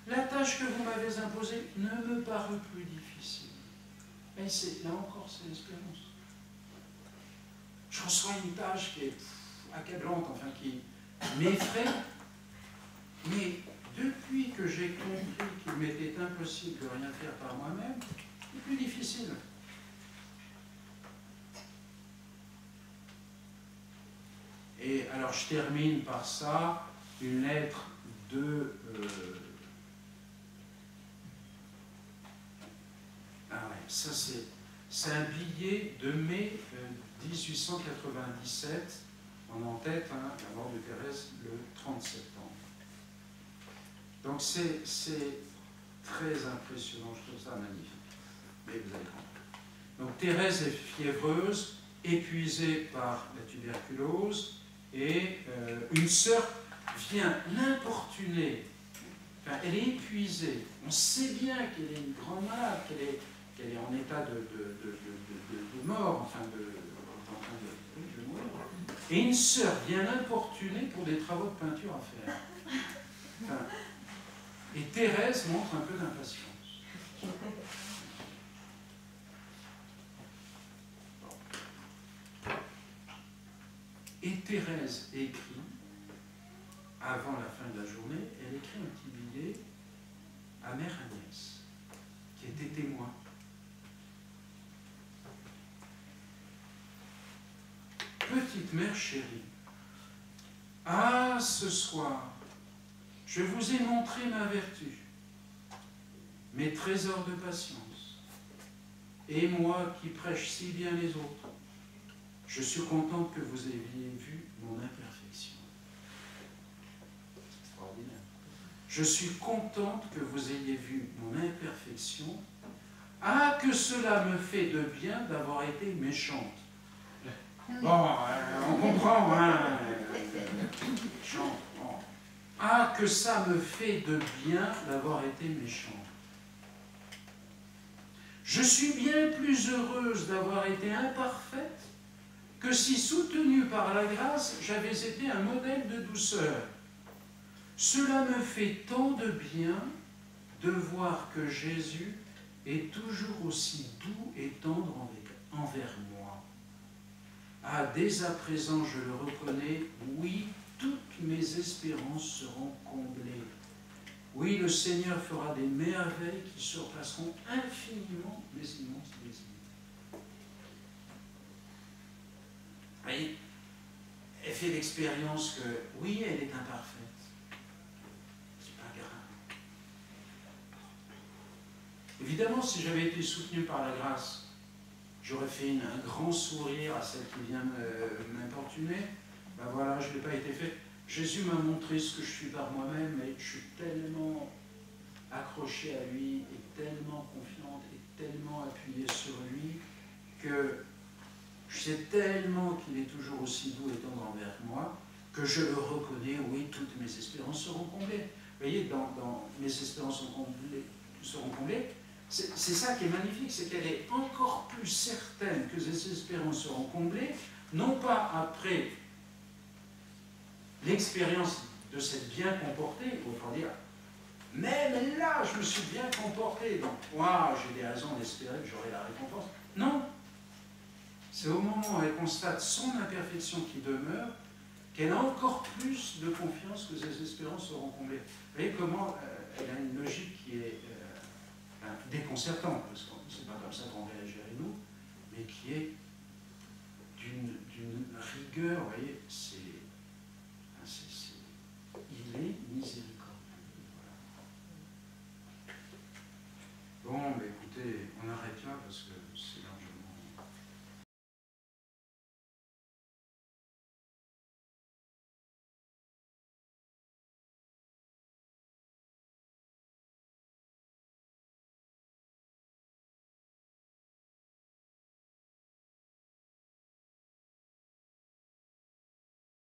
la tâche que vous m'avez imposée ne me parut plus difficile. Et là encore, c'est l'espérance. Je reçois une tâche qui est accablante, enfin qui m'effraie, mais depuis que j'ai compris qu'il m'était impossible de rien faire par moi-même, c'est plus difficile. Et alors je termine par ça, une lettre de... ça c'est un billet de mai 1897, on a en tête la mort de Thérèse le 30 septembre. Donc c'est très impressionnant, je trouve ça magnifique. Mais vous allez comprendre. Donc Thérèse est fiévreuse, épuisée par la tuberculose, et une sœur vient l'importuner. Enfin, elle est épuisée. On sait bien qu'elle est une grande malade, qu'elle est en état de mort, enfin de mourir. Et une sœur vient l'importuner pour des travaux de peinture à faire. Enfin, et Thérèse montre un peu d'impatience. Et Thérèse écrit, avant la fin de la journée, elle écrit un petit billet à Mère Agnès, qui était témoin. Petite mère chérie, ah, ce soir, je vous ai montré ma vertu, mes trésors de patience, et moi qui prêche si bien les autres, je suis contente que vous ayez vu mon imperfection. C'est extraordinaire. Je suis contente que vous ayez vu mon imperfection. Ah, que cela me fait de bien d'avoir été méchante. Bon, on comprend, hein. Méchante. Bon. Ah, que ça me fait de bien d'avoir été méchante. Je suis bien plus heureuse d'avoir été imparfaite que si, soutenue par la grâce, j'avais été un modèle de douceur. Cela me fait tant de bien de voir que Jésus est toujours aussi doux et tendre envers moi. Ah, dès à présent, je le reconnais, oui, toutes mes espérances seront comblées. Oui, le Seigneur fera des merveilles qui surpasseront infiniment mes immenses désirs. Elle fait l'expérience que, oui, elle est imparfaite. C'est pas grave. Évidemment, si j'avais été soutenu par la grâce, j'aurais fait un grand sourire à celle qui vient m'importuner. Ben voilà, je n'ai pas été fait. Jésus m'a montré ce que je suis par moi-même, et je suis tellement accroché à lui, et tellement confiante, et tellement appuyé sur lui, que je sais tellement qu'il est toujours aussi doux et tendre envers moi, que je le reconnais, oui, toutes mes espérances seront comblées. Vous voyez, dans mes espérances seront comblées, c'est ça qui est magnifique, c'est qu'elle est encore plus certaine que ces espérances seront comblées, non pas après l'expérience de s'être bien comporté, autrement dire, même là, je me suis bien comporté, donc moi, j'ai des raisons d'espérer que j'aurai la récompense. Non, c'est au moment où elle constate son imperfection qui demeure, qu'elle a encore plus de confiance que ses espérances seront comblées. Vous voyez comment elle a une logique qui est déconcertante, parce que c'est pas comme ça qu'on réagirait nous, mais qui est d'une rigueur, vous voyez, il est miséricordieux.